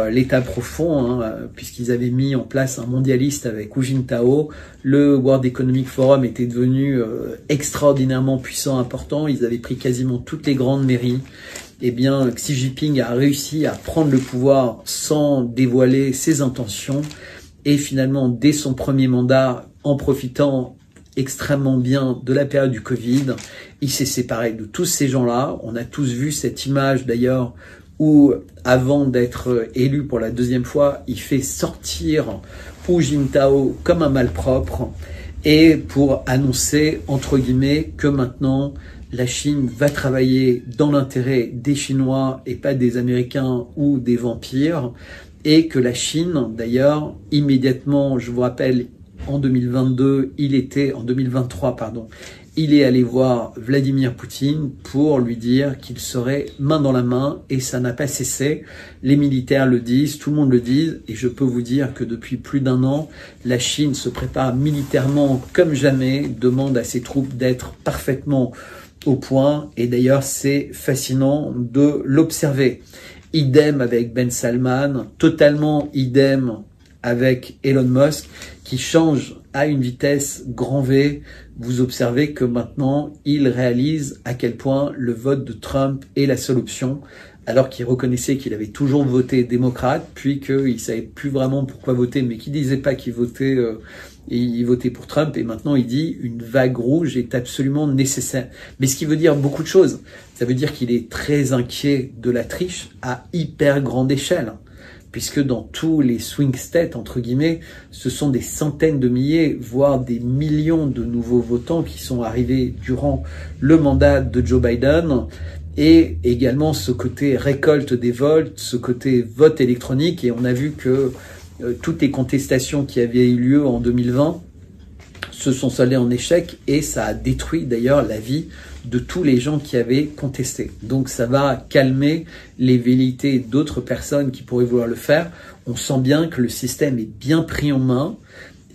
l'État profond, puisqu'ils avaient mis en place un mondialiste avec Hu Jintao. Le World Economic Forum était devenu extraordinairement puissant, important. Ils avaient pris quasiment toutes les grandes mairies. Eh bien, Xi Jinping a réussi à prendre le pouvoir sans dévoiler ses intentions. Et finalement, dès son premier mandat, en profitant extrêmement bien de la période du Covid, il s'est séparé de tous ces gens-là. On a tous vu cette image d'ailleurs où, avant d'être élu pour la 2e fois, il fait sortir Hu Jintao comme un malpropre et pour annoncer, entre guillemets, que maintenant la Chine va travailler dans l'intérêt des Chinois et pas des Américains ou des vampires, et que la Chine, d'ailleurs, immédiatement, je vous rappelle, en 2023, il est allé voir Vladimir Poutine pour lui dire qu'il serait main dans la main, et ça n'a pas cessé. Les militaires le disent, tout le monde le dit, et je peux vous dire que depuis plus d'1 an, la Chine se prépare militairement comme jamais, demande à ses troupes d'être parfaitement au point, et d'ailleurs c'est fascinant de l'observer. Idem avec Ben Salman, totalement idem avec Elon Musk, qui change à une vitesse grand V. Vous observez que maintenant, il réalise à quel point le vote de Trump est la seule option, alors qu'il reconnaissait qu'il avait toujours voté démocrate, puis qu'il savait plus vraiment pourquoi voter, mais qu'il disait pas qu'il votait, il votait pour Trump, et maintenant il dit une vague rouge est absolument nécessaire. Mais ce qui veut dire beaucoup de choses. Ça veut dire qu'il est très inquiet de la triche à hyper grande échelle, puisque dans tous les swing states, entre guillemets, ce sont des centaines de milliers, voire des millions de nouveaux votants qui sont arrivés durant le mandat de Joe Biden, et également ce côté récolte des votes, ce côté vote électronique. Et on a vu que toutes les contestations qui avaient eu lieu en 2020 se sont soldées en échec et ça a détruit d'ailleurs la vie de tous les gens qui avaient contesté. Donc ça va calmer les velléités d'autres personnes qui pourraient vouloir le faire. On sent bien que le système est bien pris en main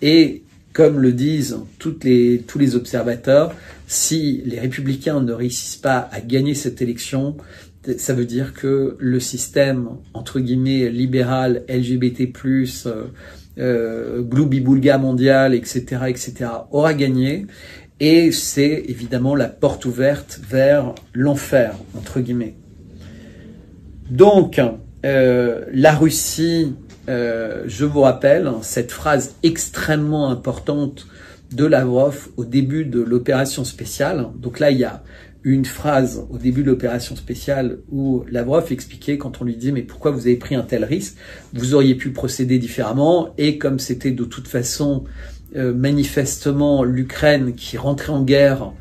et comme le disent tous les observateurs, si les républicains ne réussissent pas à gagner cette élection, ça veut dire que le système, entre guillemets, libéral, LGBT+, gloubi-boulga mondial, etc., aura gagné. Et c'est évidemment la porte ouverte vers l'enfer, entre guillemets. Donc, la Russie, je vous rappelle, cette phrase extrêmement importante de Lavrov au début de l'opération spéciale. Donc là, il y a une phrase au début de l'opération spéciale où Lavrov expliquait quand on lui dit « mais pourquoi vous avez pris un tel risque? Vous auriez pu procéder différemment. » Et comme c'était de toute façon manifestement l'Ukraine qui rentrait en guerre,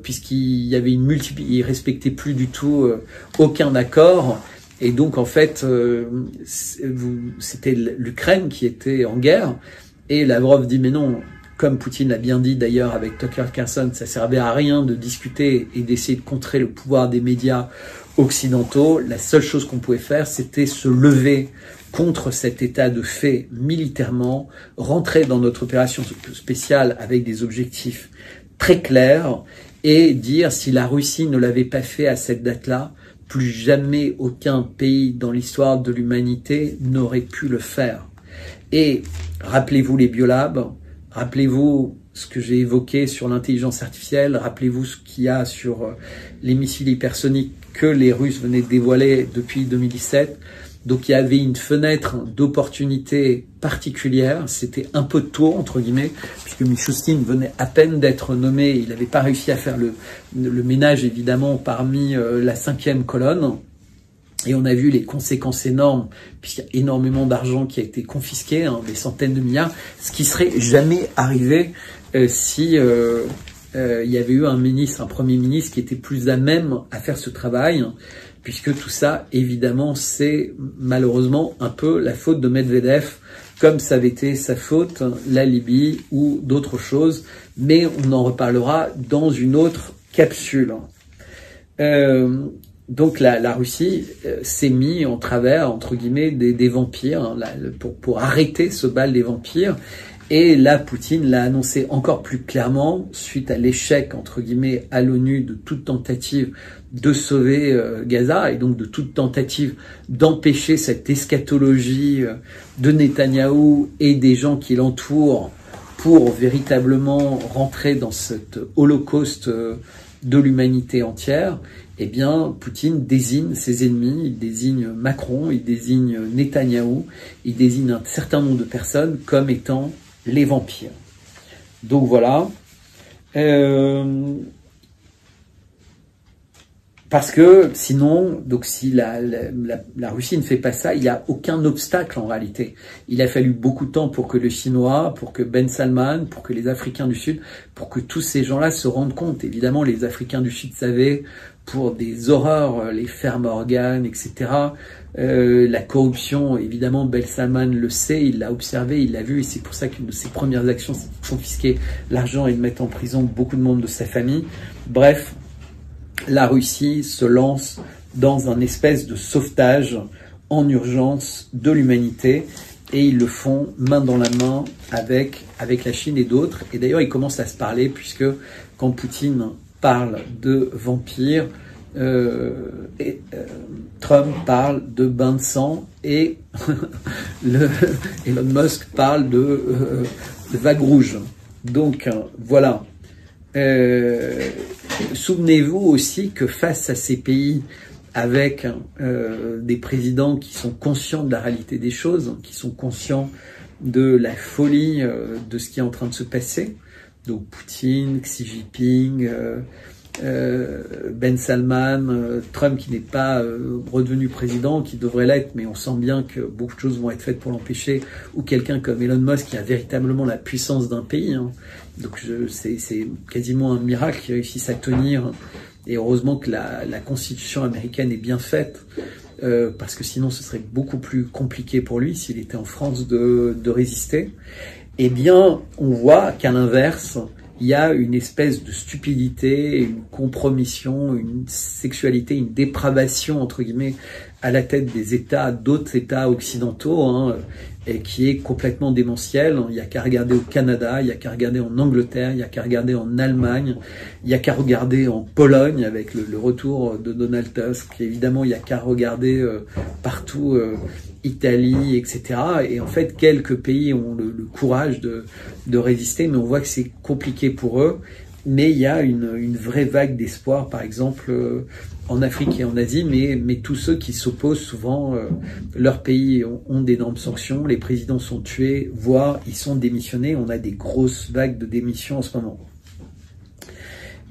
puisqu'il y avait il respectait plus du tout aucun accord. Et donc en fait, c'était l'Ukraine qui était en guerre. Et Lavrov dit « mais non ». Comme Poutine l'a bien dit d'ailleurs avec Tucker Carlson, ça servait à rien de discuter et d'essayer de contrer le pouvoir des médias occidentaux. La seule chose qu'on pouvait faire, c'était se lever contre cet état de fait militairement, rentrer dans notre opération spéciale avec des objectifs très clairs et dire si la Russie ne l'avait pas fait à cette date-là, plus jamais aucun pays dans l'histoire de l'humanité n'aurait pu le faire. Et rappelez-vous les biolabs, rappelez-vous ce que j'ai évoqué sur l'intelligence artificielle, rappelez-vous ce qu'il y a sur les missiles hypersoniques que les Russes venaient de dévoiler depuis 2017. Donc il y avait une fenêtre d'opportunité particulière, c'était un peu tôt entre guillemets, puisque Mishustin venait à peine d'être nommé, il n'avait pas réussi à faire le ménage évidemment parmi la 5e colonne. Et on a vu les conséquences énormes, puisqu'il y a énormément d'argent qui a été confisqué, des centaines de milliards, ce qui serait jamais arrivé si il y avait eu un premier ministre qui était plus à même à faire ce travail, puisque tout ça, évidemment, c'est malheureusement un peu la faute de Medvedev, comme ça avait été sa faute, la Libye ou d'autres choses, mais on en reparlera dans une autre capsule. Donc la Russie s'est mis en travers, entre guillemets, des vampires, pour arrêter ce bal des vampires. Et là, Poutine l'a annoncé encore plus clairement, suite à l'échec, entre guillemets, à l'ONU de toute tentative de sauver Gaza, et donc de toute tentative d'empêcher cette eschatologie de Netanyahou et des gens qui l'entourent pour véritablement rentrer dans cet holocauste de l'humanité entière. Eh bien, Poutine désigne ses ennemis, il désigne Macron, il désigne Netanyahou, il désigne un certain nombre de personnes comme étant les vampires. Donc voilà. Parce que sinon, donc si la Russie ne fait pas ça, il n'y a aucun obstacle en réalité. Il a fallu beaucoup de temps pour que le Chinois, pour que Ben Salman, pour que les Africains du Sud, pour que tous ces gens-là se rendent compte. Évidemment, les Africains du Sud savaient pour des horreurs, les fermes à organes, etc. La corruption, évidemment, Ben Salman le sait, il l'a observé, il l'a vu, et c'est pour ça qu'une de ses premières actions, c'est de confisquer l'argent et de mettre en prison beaucoup de membres de sa famille. Bref, la Russie se lance dans un espèce de sauvetage en urgence de l'humanité et ils le font main dans la main avec la Chine et d'autres. Et d'ailleurs, ils commencent à se parler puisque quand Poutine parle de vampires, Trump parle de bain de sang et Elon Musk parle de vague rouge. Donc voilà. Souvenez-vous aussi que face à ces pays avec des présidents qui sont conscients de la réalité des choses, qui sont conscients de la folie de ce qui est en train de se passer, donc Poutine, Xi Jinping, Ben Salman, Trump qui n'est pas redevenu président, qui devrait l'être, mais on sent bien que beaucoup de choses vont être faites pour l'empêcher, ou quelqu'un comme Elon Musk qui a véritablement la puissance d'un pays. Donc c'est quasiment un miracle qu'ils réussissent à tenir, et heureusement que la constitution américaine est bien faite parce que sinon ce serait beaucoup plus compliqué pour lui s'il était en France de résister. Eh bien, on voit qu'à l'inverse, il y a une espèce de stupidité, une compromission, une sexualité, une dépravation, entre guillemets, à la tête des États, d'autres États occidentaux, hein, et qui est complètement démentielle. Il n'y a qu'à regarder au Canada, il n'y a qu'à regarder en Angleterre, il n'y a qu'à regarder en Allemagne, il n'y a qu'à regarder en Pologne avec le retour de Donald Tusk. Évidemment, il n'y a qu'à regarder partout, Italie, etc. Et en fait, quelques pays ont le courage de résister, mais on voit que c'est compliqué pour eux. Mais il y a une vraie vague d'espoir, par exemple, en Afrique et en Asie, mais tous ceux qui s'opposent souvent, leurs pays ont d'énormes sanctions, les présidents sont tués, voire ils sont démissionnés. On a des grosses vagues de démissions en ce moment.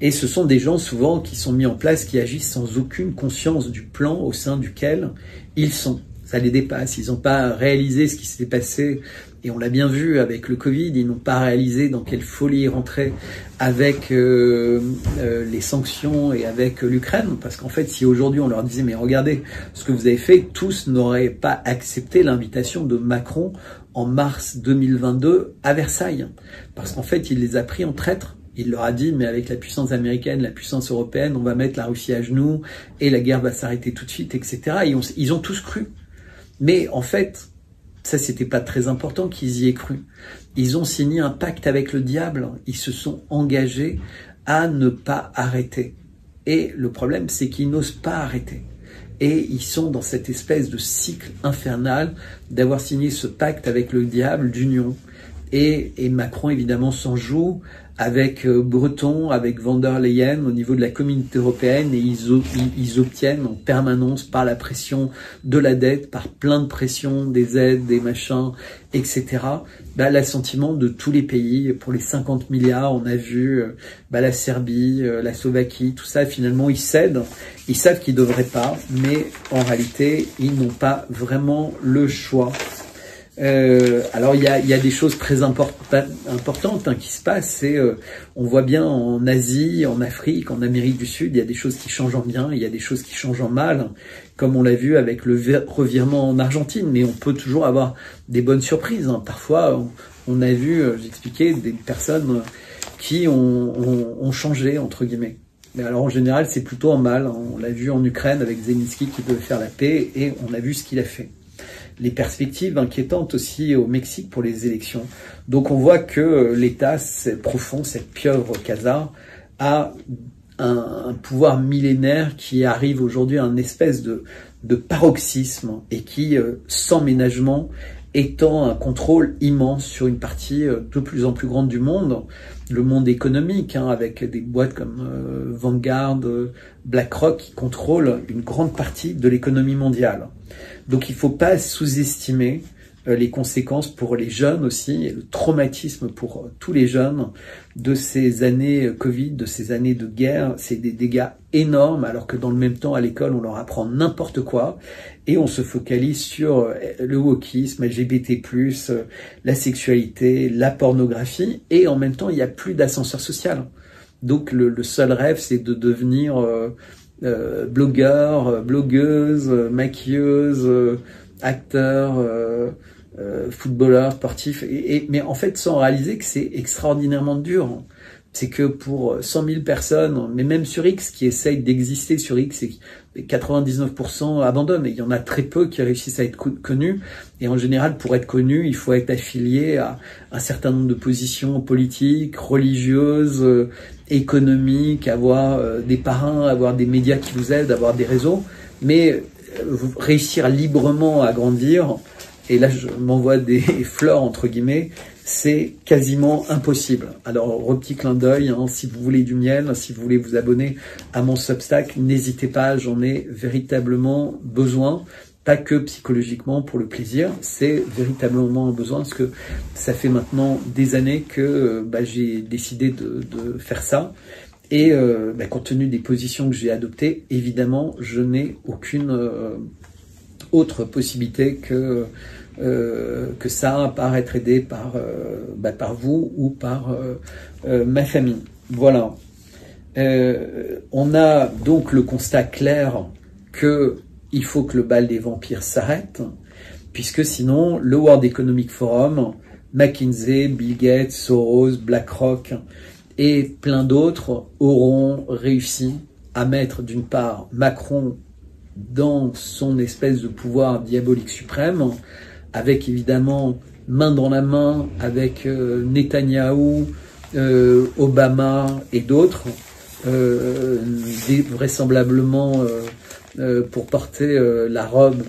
Et ce sont des gens souvent qui sont mis en place, qui agissent sans aucune conscience du plan au sein duquel ils sont. Ça les dépasse, ils n'ont pas réalisé ce qui s'était passé, et on l'a bien vu avec le Covid, ils n'ont pas réalisé dans quelle folie ils rentraient avec les sanctions et avec l'Ukraine, parce qu'en fait, si aujourd'hui on leur disait, mais regardez ce que vous avez fait, tous n'auraient pas accepté l'invitation de Macron en mars 2022 à Versailles, parce qu'en fait, il les a pris en traîtres. Il leur a dit, mais avec la puissance américaine, la puissance européenne, on va mettre la Russie à genoux, et la guerre va s'arrêter tout de suite, etc. Et ils ont tous cru. Mais en fait, ça c'était pas très important qu'ils y aient cru. Ils ont signé un pacte avec le diable. Ils se sont engagés à ne pas arrêter. Et le problème, c'est qu'ils n'osent pas arrêter. Et ils sont dans cette espèce de cycle infernal d'avoir signé ce pacte avec le diable d'union. Et Macron, évidemment, s'en joue avec Breton, avec von der Leyen au niveau de la communauté européenne, et ils obtiennent en permanence par la pression de la dette, par plein de pressions, des aides, des machins, etc. L'assentiment de tous les pays. Pour les 50 milliards, on a vu la Serbie, la Slovaquie, tout ça, finalement, ils cèdent. Ils savent qu'ils ne devraient pas, mais en réalité, ils n'ont pas vraiment le choix. Alors il y a des choses très importantes qui se passent. On voit bien en Asie, en Afrique, en Amérique du Sud, il y a des choses qui changent en bien, il y a des choses qui changent en mal, comme on l'a vu avec le revirement en Argentine. Mais on peut toujours avoir des bonnes surprises. Parfois, on a vu, j'expliquais, des personnes qui ont changé, entre guillemets. Mais alors en général, c'est plutôt en mal. On l'a vu en Ukraine avec Zelensky qui devait faire la paix, et on a vu ce qu'il a fait. Les perspectives inquiétantes aussi au Mexique pour les élections. Donc on voit que l'État profond, cette pieuvre khazare, a un pouvoir millénaire qui arrive aujourd'hui à une espèce de paroxysme, et qui, sans ménagement, étend un contrôle immense sur une partie de plus en plus grande du monde, le monde économique, avec des boîtes comme Vanguard, BlackRock, qui contrôlent une grande partie de l'économie mondiale. Donc il ne faut pas sous-estimer les conséquences pour les jeunes aussi, et le traumatisme pour tous les jeunes de ces années Covid, de ces années de guerre. C'est des dégâts énormes, alors que dans le même temps, à l'école, on leur apprend n'importe quoi, et on se focalise sur le wokisme, LGBT+, la sexualité, la pornographie, et en même temps, il n'y a plus d'ascenseur social. Donc le seul rêve, c'est de devenir blogueur, blogueuse, maquilleuse, acteur, footballeur, sportif, mais en fait sans réaliser que c'est extraordinairement dur. C'est que pour 100 000 personnes, mais même sur X, qui essayent d'exister sur X, 99% abandonnent. Et il y en a très peu qui réussissent à être connus. Et en général, pour être connu, il faut être affilié à un certain nombre de positions politiques, religieuses, économiques, avoir des parrains, avoir des médias qui vous aident, avoir des réseaux. Mais réussir librement à grandir, et là je m'envoie des fleurs entre guillemets, c'est quasiment impossible. Alors, petit clin d'œil, si vous voulez du miel, si vous voulez vous abonner à mon Substack, n'hésitez pas, j'en ai véritablement besoin. Pas que psychologiquement pour le plaisir, c'est véritablement un besoin, parce que ça fait maintenant des années que j'ai décidé de faire ça. Et compte tenu des positions que j'ai adoptées, évidemment, je n'ai aucune autre possibilité que ça, par être aidé par vous ou par ma famille. Voilà. On a donc le constat clair que il faut que le bal des vampires s'arrête, puisque sinon, le World Economic Forum, McKinsey, Bill Gates, Soros, BlackRock et plein d'autres auront réussi à mettre d'une part Macron dans son espèce de pouvoir diabolique suprême, avec évidemment main dans la main avec Netanyahou, Obama et d'autres, vraisemblablement pour porter la robe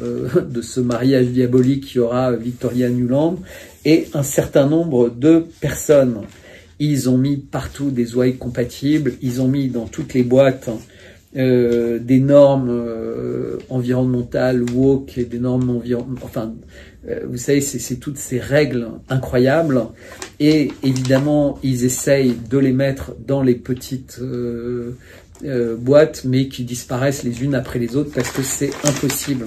de ce mariage diabolique qui aura Victoria Nuland, et un certain nombre de personnes. Ils ont mis partout des ouailles compatibles, ils ont mis dans toutes les boîtes des normes environnementales woke et des normes vous savez, c'est toutes ces règles incroyables, et évidemment ils essayent de les mettre dans les petites boîtes, mais qui disparaissent les unes après les autres parce que c'est impossible.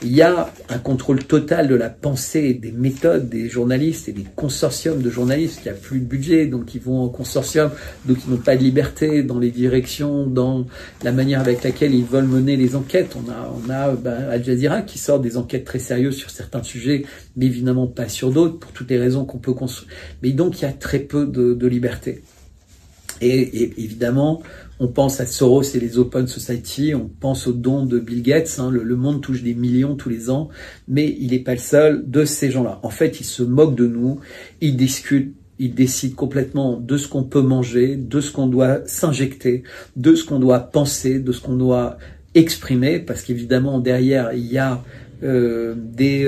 Il y a un contrôle total de la pensée et des méthodes des journalistes et des consortiums de journalistes. Il n'y a plus de budget, donc ils vont en consortium, donc ils n'ont pas de liberté dans les directions, dans la manière avec laquelle ils veulent mener les enquêtes. On a Al Jazeera qui sort des enquêtes très sérieuses sur certains sujets, mais évidemment pas sur d'autres, pour toutes les raisons qu'on peut construire. Mais donc il y a très peu de liberté. Et évidemment, on pense à Soros et les Open Society, on pense aux dons de Bill Gates, le monde touche des millions tous les ans, mais il n'est pas le seul de ces gens-là. En fait, ils se moquent de nous, ils discutent, ils décident complètement de ce qu'on peut manger, de ce qu'on doit s'injecter, de ce qu'on doit penser, de ce qu'on doit exprimer, parce qu'évidemment, derrière, il y a des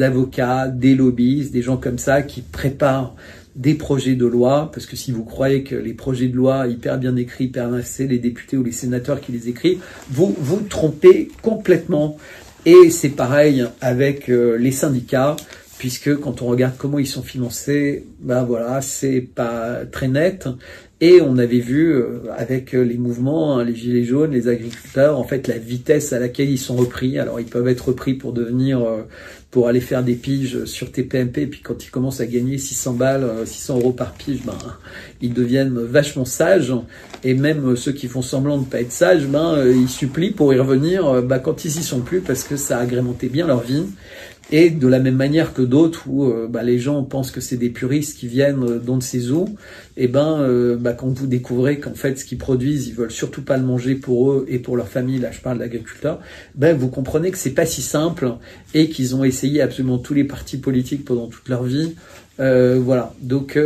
avocats, des lobbyistes, des gens comme ça qui préparent des projets de loi, parce que si vous croyez que les projets de loi hyper bien écrits, hyper c'est les députés ou les sénateurs qui les écrivent, vous vous trompez complètement. Et c'est pareil avec les syndicats, puisque quand on regarde comment ils sont financés, ben voilà, c'est pas très net. Et on avait vu avec les mouvements, les gilets jaunes, les agriculteurs, en fait la vitesse à laquelle ils sont repris. Alors ils peuvent être repris pour devenir, pour aller faire des piges sur TPMP, puis quand ils commencent à gagner 600 balles, 600 € par pige, ben ils deviennent vachement sages. Et même ceux qui font semblant de pas être sages, ils supplient pour y revenir quand ils y sont plus, parce que ça a agrémenté bien leur vie. Et de la même manière que d'autres où les gens pensent que c'est des puristes qui viennent d'on ne sait où, et quand vous découvrez qu'en fait ce qu'ils produisent, ils veulent surtout pas le manger pour eux et pour leur famille, là je parle d'agriculteurs, vous comprenez que c'est pas si simple et qu'ils ont essayé absolument tous les partis politiques pendant toute leur vie. Voilà, donc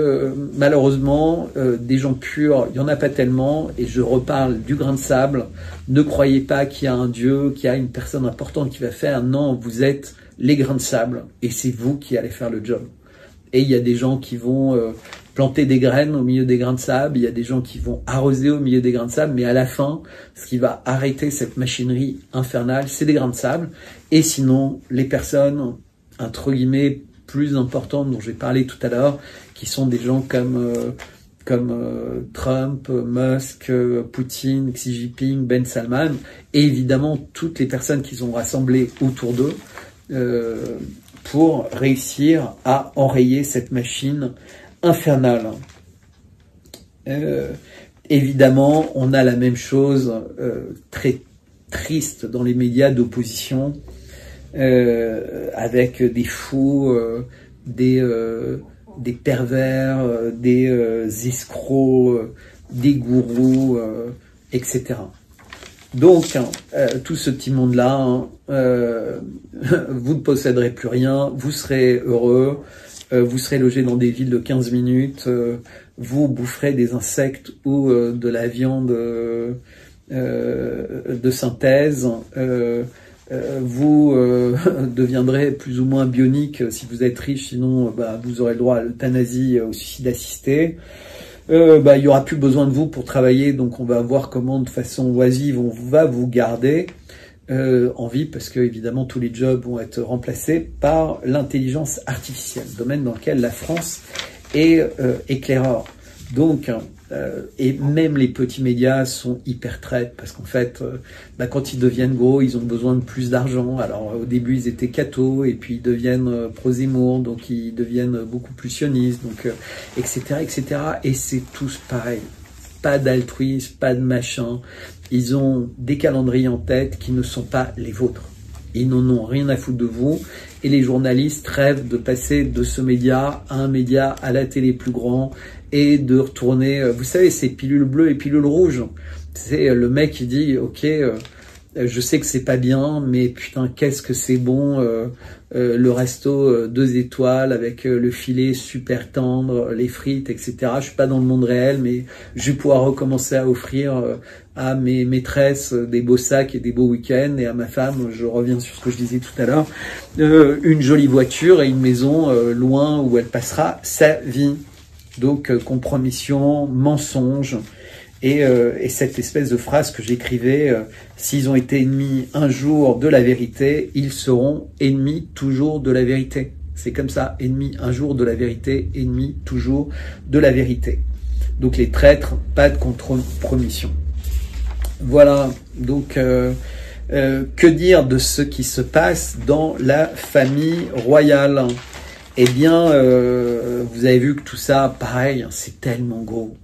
malheureusement, des gens purs, il y en a pas tellement, et je reparle du grain de sable. Ne croyez pas qu'il y a un Dieu, qu'il y a une personne importante qui va faire. Non, vous êtes les grains de sable, et c'est vous qui allez faire le job. Et il y a des gens qui vont planter des graines au milieu des grains de sable, il y a des gens qui vont arroser au milieu des grains de sable, mais à la fin, ce qui va arrêter cette machinerie infernale, c'est des grains de sable. Et sinon, les personnes, entre guillemets, plus importantes dont j'ai parlé tout à l'heure, qui sont des gens comme Trump, Musk, Poutine, Xi Jinping, Ben Salman, et évidemment toutes les personnes qu'ils ont rassemblées autour d'eux, pour réussir à enrayer cette machine infernale. Évidemment, on a la même chose très triste dans les médias d'opposition, avec des fous, des pervers, des escrocs, des gourous, etc. Donc, tout ce petit monde-là, vous ne posséderez plus rien, vous serez heureux, vous serez logé dans des villes de 15 minutes, vous boufferez des insectes ou de la viande de synthèse, vous deviendrez plus ou moins bionique si vous êtes riche, sinon vous aurez le droit à l'euthanasie, au suicide assisté. Il y aura plus besoin de vous pour travailler, donc on va voir comment de façon oisive on va vous garder en vie, parce que évidemment tous les jobs vont être remplacés par l'intelligence artificielle, domaine dans lequel la France est éclaireur. Donc et même les petits médias sont hyper traites, parce qu'en fait quand ils deviennent gros, ils ont besoin de plus d'argent. Alors au début ils étaient cathos, et puis ils deviennent pro-Zemmour, donc ils deviennent beaucoup plus sionistes, donc etc. Et c'est tous pareil, pas d'altruisme, pas de machin. Ils ont des calendriers en tête qui ne sont pas les vôtres. Ils n'en ont rien à foutre de vous. Et les journalistes rêvent de passer de ce média à un média à la télé plus grand et de retourner, vous savez, ces pilules bleues et pilules rouges. C'est le mec qui dit, ok, je sais que c'est pas bien, mais putain, qu'est-ce que c'est bon, le resto 2 étoiles avec le filet super tendre, les frites, etc. Je suis pas dans le monde réel, mais je vais pouvoir recommencer à offrir à mes maîtresses des beaux sacs et des beaux week-ends, et à ma femme, je reviens sur ce que je disais tout à l'heure, une jolie voiture et une maison loin où elle passera sa vie. Donc compromission, mensonge. Et cette espèce de phrase que j'écrivais, s'ils ont été ennemis un jour de la vérité, ils seront ennemis toujours de la vérité. C'est comme ça, ennemis un jour de la vérité, ennemis toujours de la vérité. Donc les traîtres, pas de compromission. Voilà, donc que dire de ce qui se passe dans la famille royale? Eh bien, vous avez vu que tout ça, pareil, c'est tellement gros.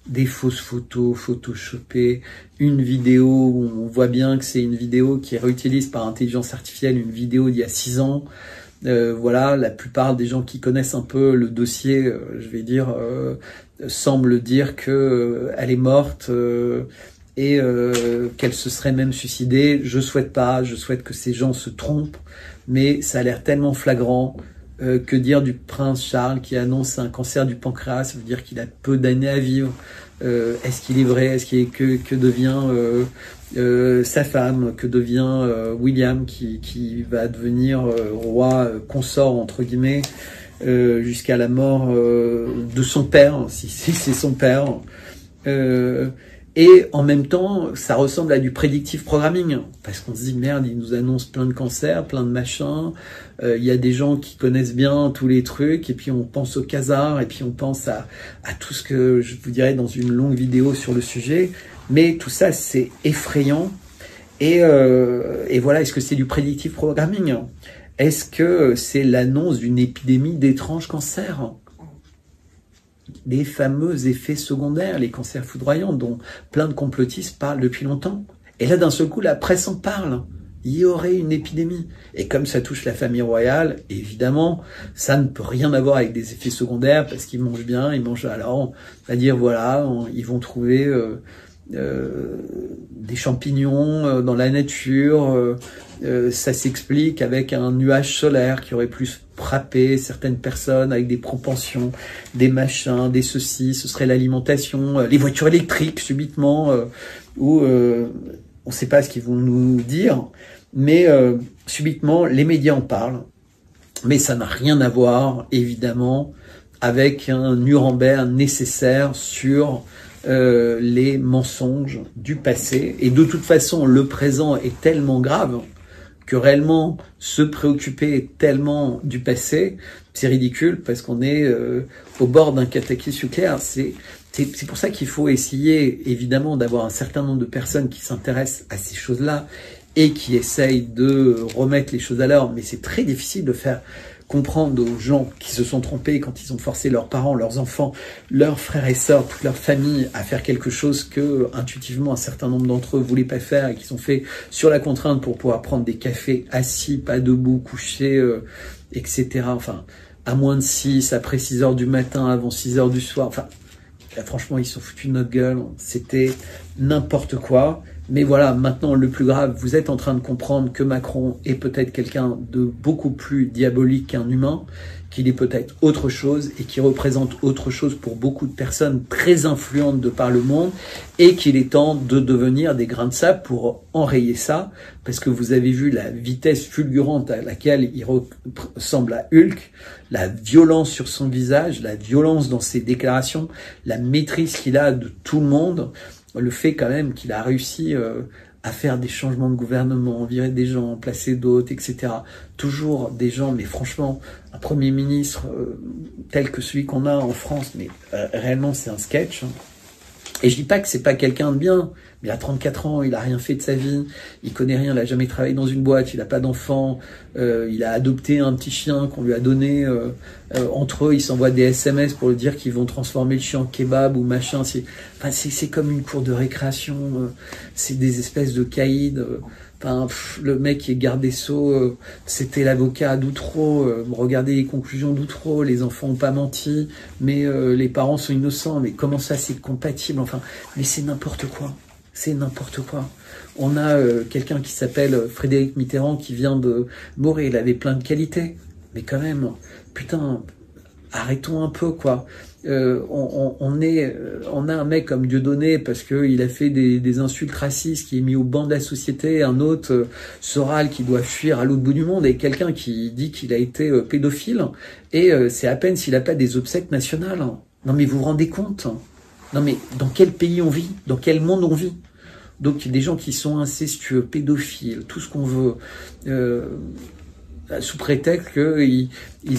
Des fausses photos, photoshopées, une vidéo où on voit bien que c'est une vidéo qui réutilise par intelligence artificielle une vidéo d'il y a 6 ans. Voilà, la plupart des gens qui connaissent un peu le dossier, je vais dire, semblent dire que elle est morte et qu'elle se serait même suicidée. Je souhaite pas, je souhaite que ces gens se trompent, mais ça a l'air tellement flagrant. Que dire du prince Charles qui annonce un cancer du pancréas? Ça veut dire qu'il a peu d'années à vivre. Est-ce qu'il est vrai? Est-ce qu'il est que devient sa femme? Que devient William qui va devenir roi consort entre guillemets jusqu'à la mort de son père, si c'est son père. Et en même temps, ça ressemble à du predictive programming, parce qu'on se dit, merde, ils nous annoncent plein de cancers, plein de machins, il y a des gens qui connaissent bien tous les trucs, et puis on pense au Khazar, et puis on pense à tout ce que je vous dirai dans une longue vidéo sur le sujet, mais tout ça, c'est effrayant, et voilà, est-ce que c'est du predictive programming? Est-ce que c'est l'annonce d'une épidémie d'étranges cancers? Les fameux effets secondaires, les cancers foudroyants dont plein de complotistes parlent depuis longtemps. Et là, d'un seul coup, la presse en parle. Il y aurait une épidémie. Et comme ça touche la famille royale, évidemment, ça ne peut rien avoir avec des effets secondaires parce qu'ils mangent bien, ils mangent... Alors, on va dire, voilà, ils vont trouver des champignons dans la nature. Ça s'explique avec un nuage solaire qui aurait plus frappé certaines personnes avec des propensions, des machins, des ceci, ce serait l'alimentation, les voitures électriques subitement, où on ne sait pas ce qu'ils vont nous dire, mais subitement les médias en parlent, mais ça n'a rien à voir évidemment avec un Nuremberg nécessaire sur les mensonges du passé, et de toute façon le présent est tellement grave que réellement se préoccuper tellement du passé, c'est ridicule parce qu'on est au bord d'un cataclysme nucléaire. C'est pour ça qu'il faut essayer évidemment d'avoir un certain nombre de personnes qui s'intéressent à ces choses-là et qui essayent de remettre les choses à l'ordre, mais c'est très difficile de faire comprendre aux gens qui se sont trompés quand ils ont forcé leurs parents, leurs enfants, leurs frères et sœurs, toute leur famille à faire quelque chose que intuitivement un certain nombre d'entre eux voulaient pas faire et qu'ils ont fait sur la contrainte pour pouvoir prendre des cafés assis, pas debout, couchés, etc. Enfin, à moins de 6, après 6 heures du matin, avant 6 heures du soir. Enfin, là, franchement, ils sont foutus de notre gueule. C'était n'importe quoi. Mais voilà, maintenant, le plus grave, vous êtes en train de comprendre que Macron est peut-être quelqu'un de beaucoup plus diabolique qu'un humain, qu'il est peut-être autre chose et qui représente autre chose pour beaucoup de personnes très influentes de par le monde, et qu'il est temps de devenir des grains de sable pour enrayer ça, parce que vous avez vu la vitesse fulgurante à laquelle il ressemble à Hulk, la violence sur son visage, la violence dans ses déclarations, la maîtrise qu'il a de tout le monde, le fait quand même qu'il a réussi à faire des changements de gouvernement, virer des gens, placer d'autres, etc. Toujours des gens, mais franchement, un Premier ministre tel que celui qu'on a en France, mais réellement c'est un sketch. Et je dis pas que c'est pas quelqu'un de bien, mais il a 34 ans, il a rien fait de sa vie, il connaît rien, il a jamais travaillé dans une boîte, il a pas d'enfant, il a adopté un petit chien qu'on lui a donné, entre eux ils s'envoient des SMS pour lui dire qu'ils vont transformer le chien en kebab ou machin, c'est comme une cour de récréation, c'est des espèces de caïds, Enfin, le mec qui est garde des Sceaux, c'était l'avocat d'Outreau. Regardez les conclusions d'Outreau. Les enfants ont pas menti, mais les parents sont innocents. Mais comment ça, c'est compatible? Enfin, mais c'est n'importe quoi. C'est n'importe quoi. On a quelqu'un qui s'appelle Frédéric Mitterrand qui vient de mourir. Il avait plein de qualités, mais quand même, putain, arrêtons un peu, quoi. On a un mec comme Dieudonné parce qu'il a fait des insultes racistes, qui est mis au banc de la société, un autre, Soral, qui doit fuir à l'autre bout du monde, et quelqu'un qui dit qu'il a été pédophile, et c'est à peine s'il n'a pas des obsèques nationales. Non mais vous vous rendez compte? Non mais dans quel pays on vit? Dans quel monde on vit? Donc des gens qui sont incestueux, pédophiles, tout ce qu'on veut, sous prétexte qu'ils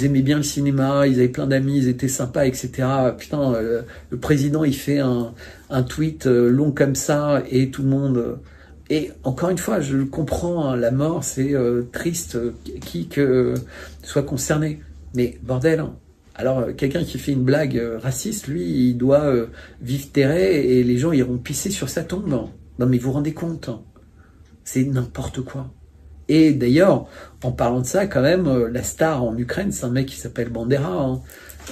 aimaient bien le cinéma, ils avaient plein d'amis, ils étaient sympas, etc. Putain, le président, il fait un tweet long comme ça, et tout le monde... Et encore une fois, je comprends, hein, la mort, c'est triste, qui que soit concerné. Mais bordel, hein. Alors quelqu'un qui fait une blague raciste, lui, il doit vivre terré, et les gens iront pisser sur sa tombe. Non mais vous vous rendez compte? C'est n'importe quoi. Et d'ailleurs, en parlant de ça, quand même, la star en Ukraine, c'est un mec qui s'appelle Bandera. Hein.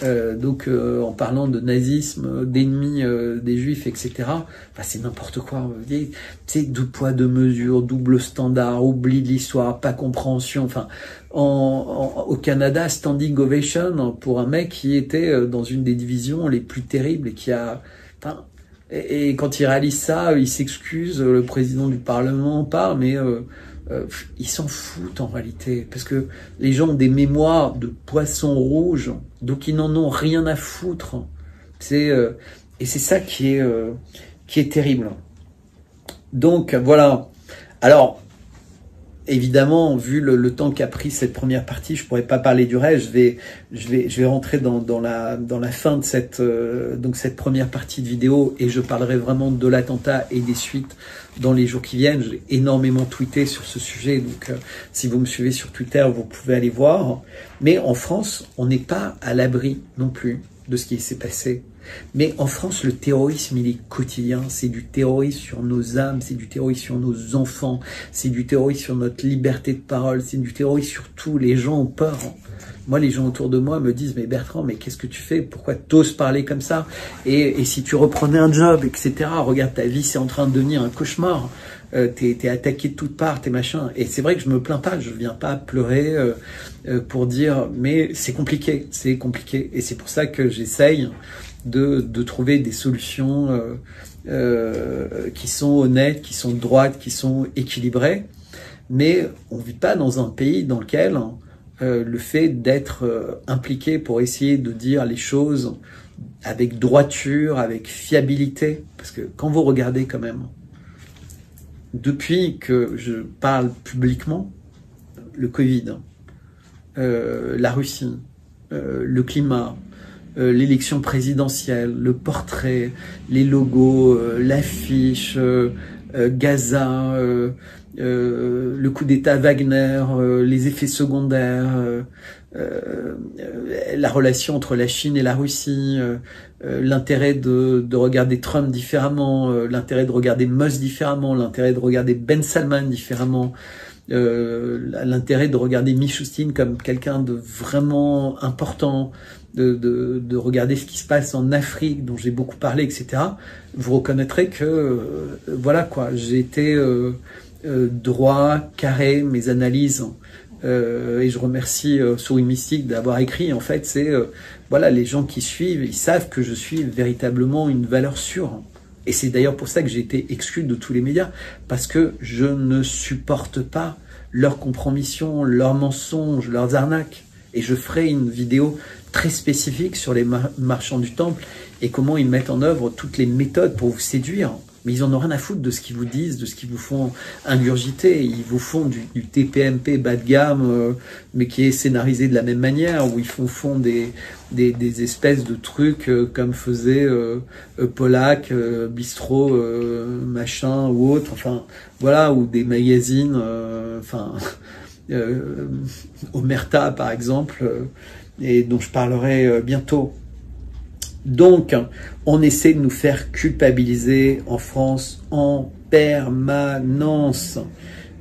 En parlant de nazisme, d'ennemis des juifs, etc., bah, c'est n'importe quoi. C'est deux poids, deux mesures, double standard, oubli de l'histoire, pas compréhension. Enfin, au Canada, standing ovation pour un mec qui était dans une des divisions les plus terribles et qui a... Enfin, et quand il réalise ça, il s'excuse, le président du Parlement parle, mais... ils s'en foutent en réalité, parce que les gens ont des mémoires de poissons rouges, donc ils n'en ont rien à foutre. Et c'est ça qui est terrible. Donc voilà. Alors évidemment, vu le temps qu'a pris cette première partie, je pourrais pas parler du reste. Je vais rentrer dans la fin de cette première partie de vidéo, et je parlerai vraiment de l'attentat et des suites dans les jours qui viennent. J'ai énormément tweeté sur ce sujet, donc si vous me suivez sur Twitter, vous pouvez aller voir. Mais en France, on n'est pas à l'abri non plus de ce qui s'est passé. Mais en France, le terrorisme, il est quotidien. C'est du terrorisme sur nos âmes, c'est du terrorisme sur nos enfants, c'est du terrorisme sur notre liberté de parole, c'est du terrorisme sur tout. Les gens ont peur. Moi, les gens autour de moi me disent, mais Bertrand, mais qu'est-ce que tu fais? Pourquoi t'oses parler comme ça? Et si tu reprenais un job, etc., regarde, ta vie, c'est en train de devenir un cauchemar. T'es attaqué de toutes parts, t'es machin. Et c'est vrai que je me plains pas, je viens pas pleurer pour dire, mais c'est compliqué. Et c'est pour ça que j'essaye de trouver des solutions qui sont honnêtes, qui sont droites, qui sont équilibrées. Mais on vit pas dans un pays dans lequel le fait d'être impliqué pour essayer de dire les choses avec droiture, avec fiabilité, parce que quand vous regardez quand même, depuis que je parle publiquement, le Covid, la Russie, le climat, l'élection présidentielle, le portrait, les logos, l'affiche, Gaza, le coup d'État Wagner, les effets secondaires, la relation entre la Chine et la Russie, l'intérêt de regarder Trump différemment, l'intérêt de regarder Musk différemment, l'intérêt de regarder Ben Salman différemment, l'intérêt de regarder Mishustin comme quelqu'un de vraiment important, de regarder ce qui se passe en Afrique, dont j'ai beaucoup parlé, etc. Vous reconnaîtrez que, voilà quoi, j'ai été droit, carré, mes analyses, et je remercie Souris Mystique d'avoir écrit. En fait, c'est voilà, les gens qui suivent, ils savent que je suis véritablement une valeur sûre. Et c'est d'ailleurs pour ça que j'ai été exclu de tous les médias, parce que je ne supporte pas leurs compromissions, leurs mensonges, leurs arnaques. Et je ferai une vidéo très spécifique sur les marchands du temple et comment ils mettent en œuvre toutes les méthodes pour vous séduire. Mais ils en ont rien à foutre de ce qu'ils vous disent, de ce qu'ils vous font ingurgiter. Ils vous font du TPMP bas de gamme, mais qui est scénarisé de la même manière, où ils font des espèces de trucs comme faisait Pollack, Bistro, machin ou autre. Enfin, voilà, ou des magazines, Omerta par exemple, et dont je parlerai bientôt. Donc, on essaie de nous faire culpabiliser en France en permanence.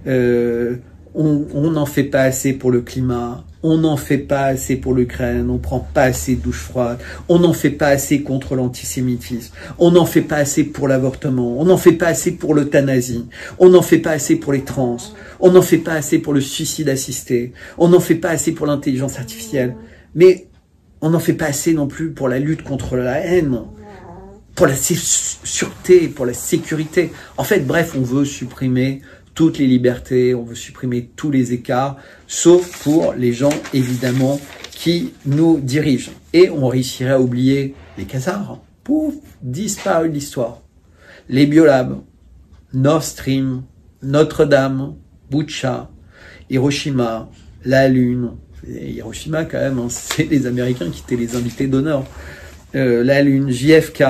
On n'en fait pas assez pour le climat, on n'en fait pas assez pour l'Ukraine, on prend pas assez de douches froides, on n'en fait pas assez contre l'antisémitisme, on n'en fait pas assez pour l'avortement, on n'en fait pas assez pour l'euthanasie, on n'en fait pas assez pour les trans, on n'en fait pas assez pour le suicide assisté, on n'en fait pas assez pour l'intelligence artificielle, mais on n'en fait pas assez non plus pour la lutte contre la haine, pour la sûreté, pour la sécurité. En fait, bref, on veut supprimer toutes les libertés, on veut supprimer tous les écarts, sauf pour les gens, évidemment, qui nous dirigent. Et on réussirait à oublier les Khazars. Pouf, disparu de l'histoire. Les biolabs, Nord Stream, Notre-Dame, Butcha, Hiroshima, la Lune. Et Hiroshima, quand même, hein, c'est les Américains qui étaient les invités d'honneur. La Lune, JFK,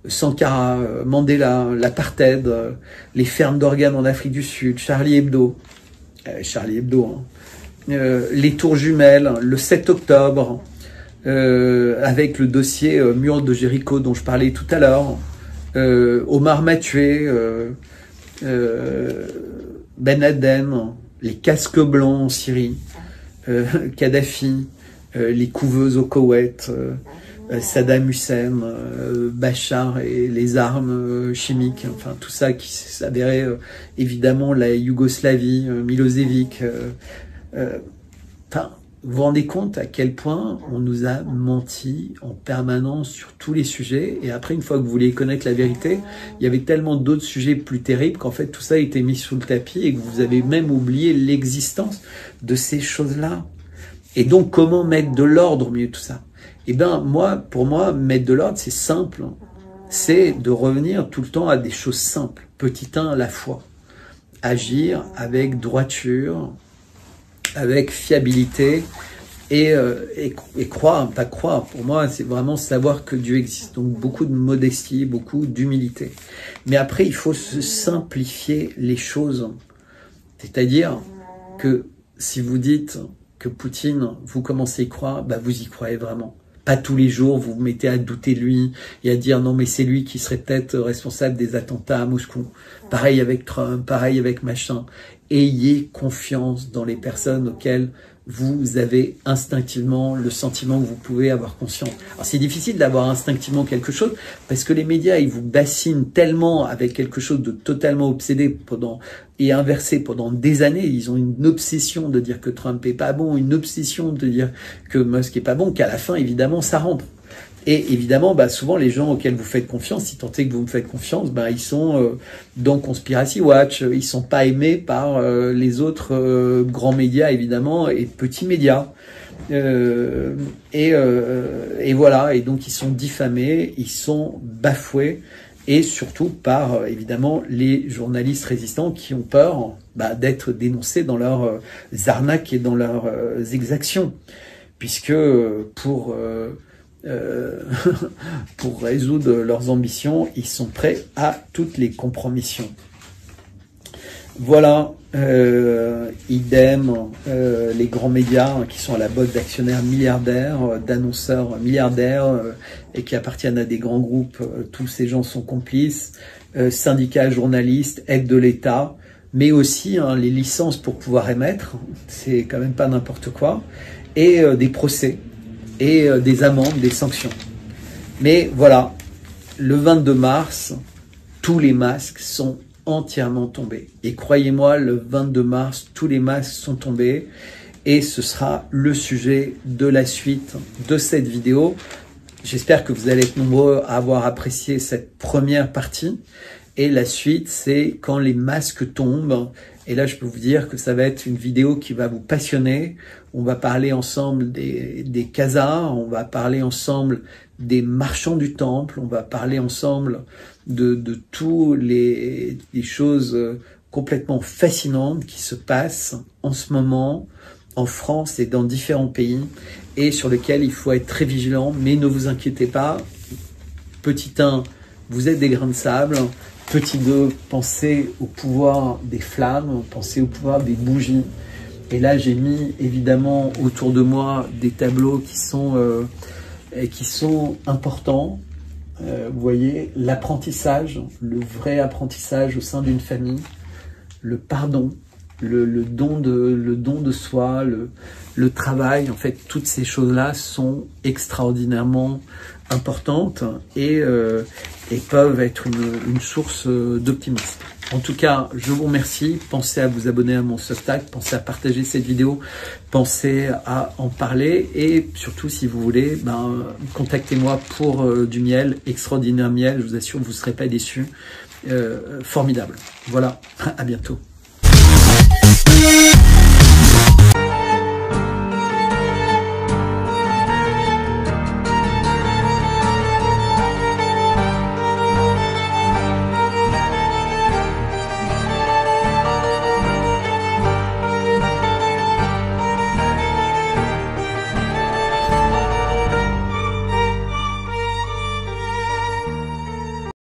Sankara, Mandela, l'apartheid, les fermes d'organes en Afrique du Sud, Charlie Hebdo, les tours jumelles, le 7 octobre, avec le dossier mur de Jéricho dont je parlais tout à l'heure, Omar Mathieu, Ben Laden, les casques blancs en Syrie, Kadhafi, les couveuses au Koweït, Saddam Hussein, Bachar et les armes chimiques, enfin tout ça qui s'avérait évidemment la Yougoslavie, Milosevic. Enfin, vous vous rendez compte à quel point on nous a menti en permanence sur tous les sujets, et après, une fois que vous voulez connaître la vérité, il y avait tellement d'autres sujets plus terribles qu'en fait tout ça a été mis sous le tapis et que vous avez même oublié l'existence de ces choses-là. Et donc, comment mettre de l'ordre au milieu de tout ça? Eh bien, pour moi, mettre de l'ordre, c'est simple. C'est de revenir tout le temps à des choses simples, petit un à la fois. Agir avec droiture, avec fiabilité et croire, pas croire. Pour moi, c'est vraiment savoir que Dieu existe. Donc, beaucoup de modestie, beaucoup d'humilité. Mais après, il faut se simplifier les choses. C'est-à-dire que si vous dites que Poutine, vous commencez à y croire, bah vous y croyez vraiment. Pas tous les jours, vous vous mettez à douter de lui et à dire non mais c'est lui qui serait peut-être responsable des attentats à Moscou. Pareil avec Trump, pareil avec machin. Ayez confiance dans les personnes auxquelles vous avez instinctivement le sentiment que vous pouvez avoir conscience. Alors c'est difficile d'avoir instinctivement quelque chose parce que les médias, ils vous bassinent tellement avec quelque chose de totalement obsédé et inversé pendant des années. Ils ont une obsession de dire que Trump est pas bon, une obsession de dire que Musk est pas bon, qu'à la fin, évidemment, ça rentre. Et évidemment, souvent, les gens auxquels vous faites confiance, si tant est que vous me faites confiance, ils sont dans Conspiracy Watch, ils sont pas aimés par les autres grands médias, évidemment, et petits médias. Et voilà, et donc ils sont diffamés, ils sont bafoués, et surtout par, évidemment, les journalistes résistants qui ont peur d'être dénoncés dans leurs arnaques et dans leurs exactions. Puisque pour résoudre leurs ambitions, ils sont prêts à toutes les compromissions. Voilà, idem, les grands médias qui sont à la botte d'actionnaires milliardaires, d'annonceurs milliardaires et qui appartiennent à des grands groupes, tous ces gens sont complices, syndicats, journalistes, aides de l'État, mais aussi les licences pour pouvoir émettre, c'est quand même pas n'importe quoi, et des procès, et des amendes, des sanctions. Mais voilà, le 22 mars, tous les masques sont entièrement tombés. Et croyez-moi, le 22 mars, tous les masques sont tombés. Et ce sera le sujet de la suite de cette vidéo. J'espère que vous allez être nombreux à avoir apprécié cette première partie. Et la suite, c'est quand les masques tombent. Et là, je peux vous dire que ça va être une vidéo qui va vous passionner. On va parler ensemble des Khazars, on va parler ensemble des marchands du temple, on va parler ensemble de tous les choses complètement fascinantes qui se passent en ce moment en France et dans différents pays et sur lesquels il faut être très vigilant. Mais ne vous inquiétez pas. Petit 1, vous êtes des grains de sable. Petit 2, pensez au pouvoir des flammes, pensez au pouvoir des bougies. Et là, j'ai mis évidemment autour de moi des tableaux qui sont importants. Vous voyez, l'apprentissage, le vrai apprentissage au sein d'une famille. le pardon, le don de soi, le travail, en fait, toutes ces choses-là sont extraordinairement importantes et peuvent être une source d'optimisme. En tout cas, je vous remercie. Pensez à vous abonner à mon Substack, pensez à partager cette vidéo, pensez à en parler et surtout, si vous voulez, contactez-moi pour du miel, extraordinaire miel. Je vous assure, vous ne serez pas déçus. Formidable. Voilà, à bientôt.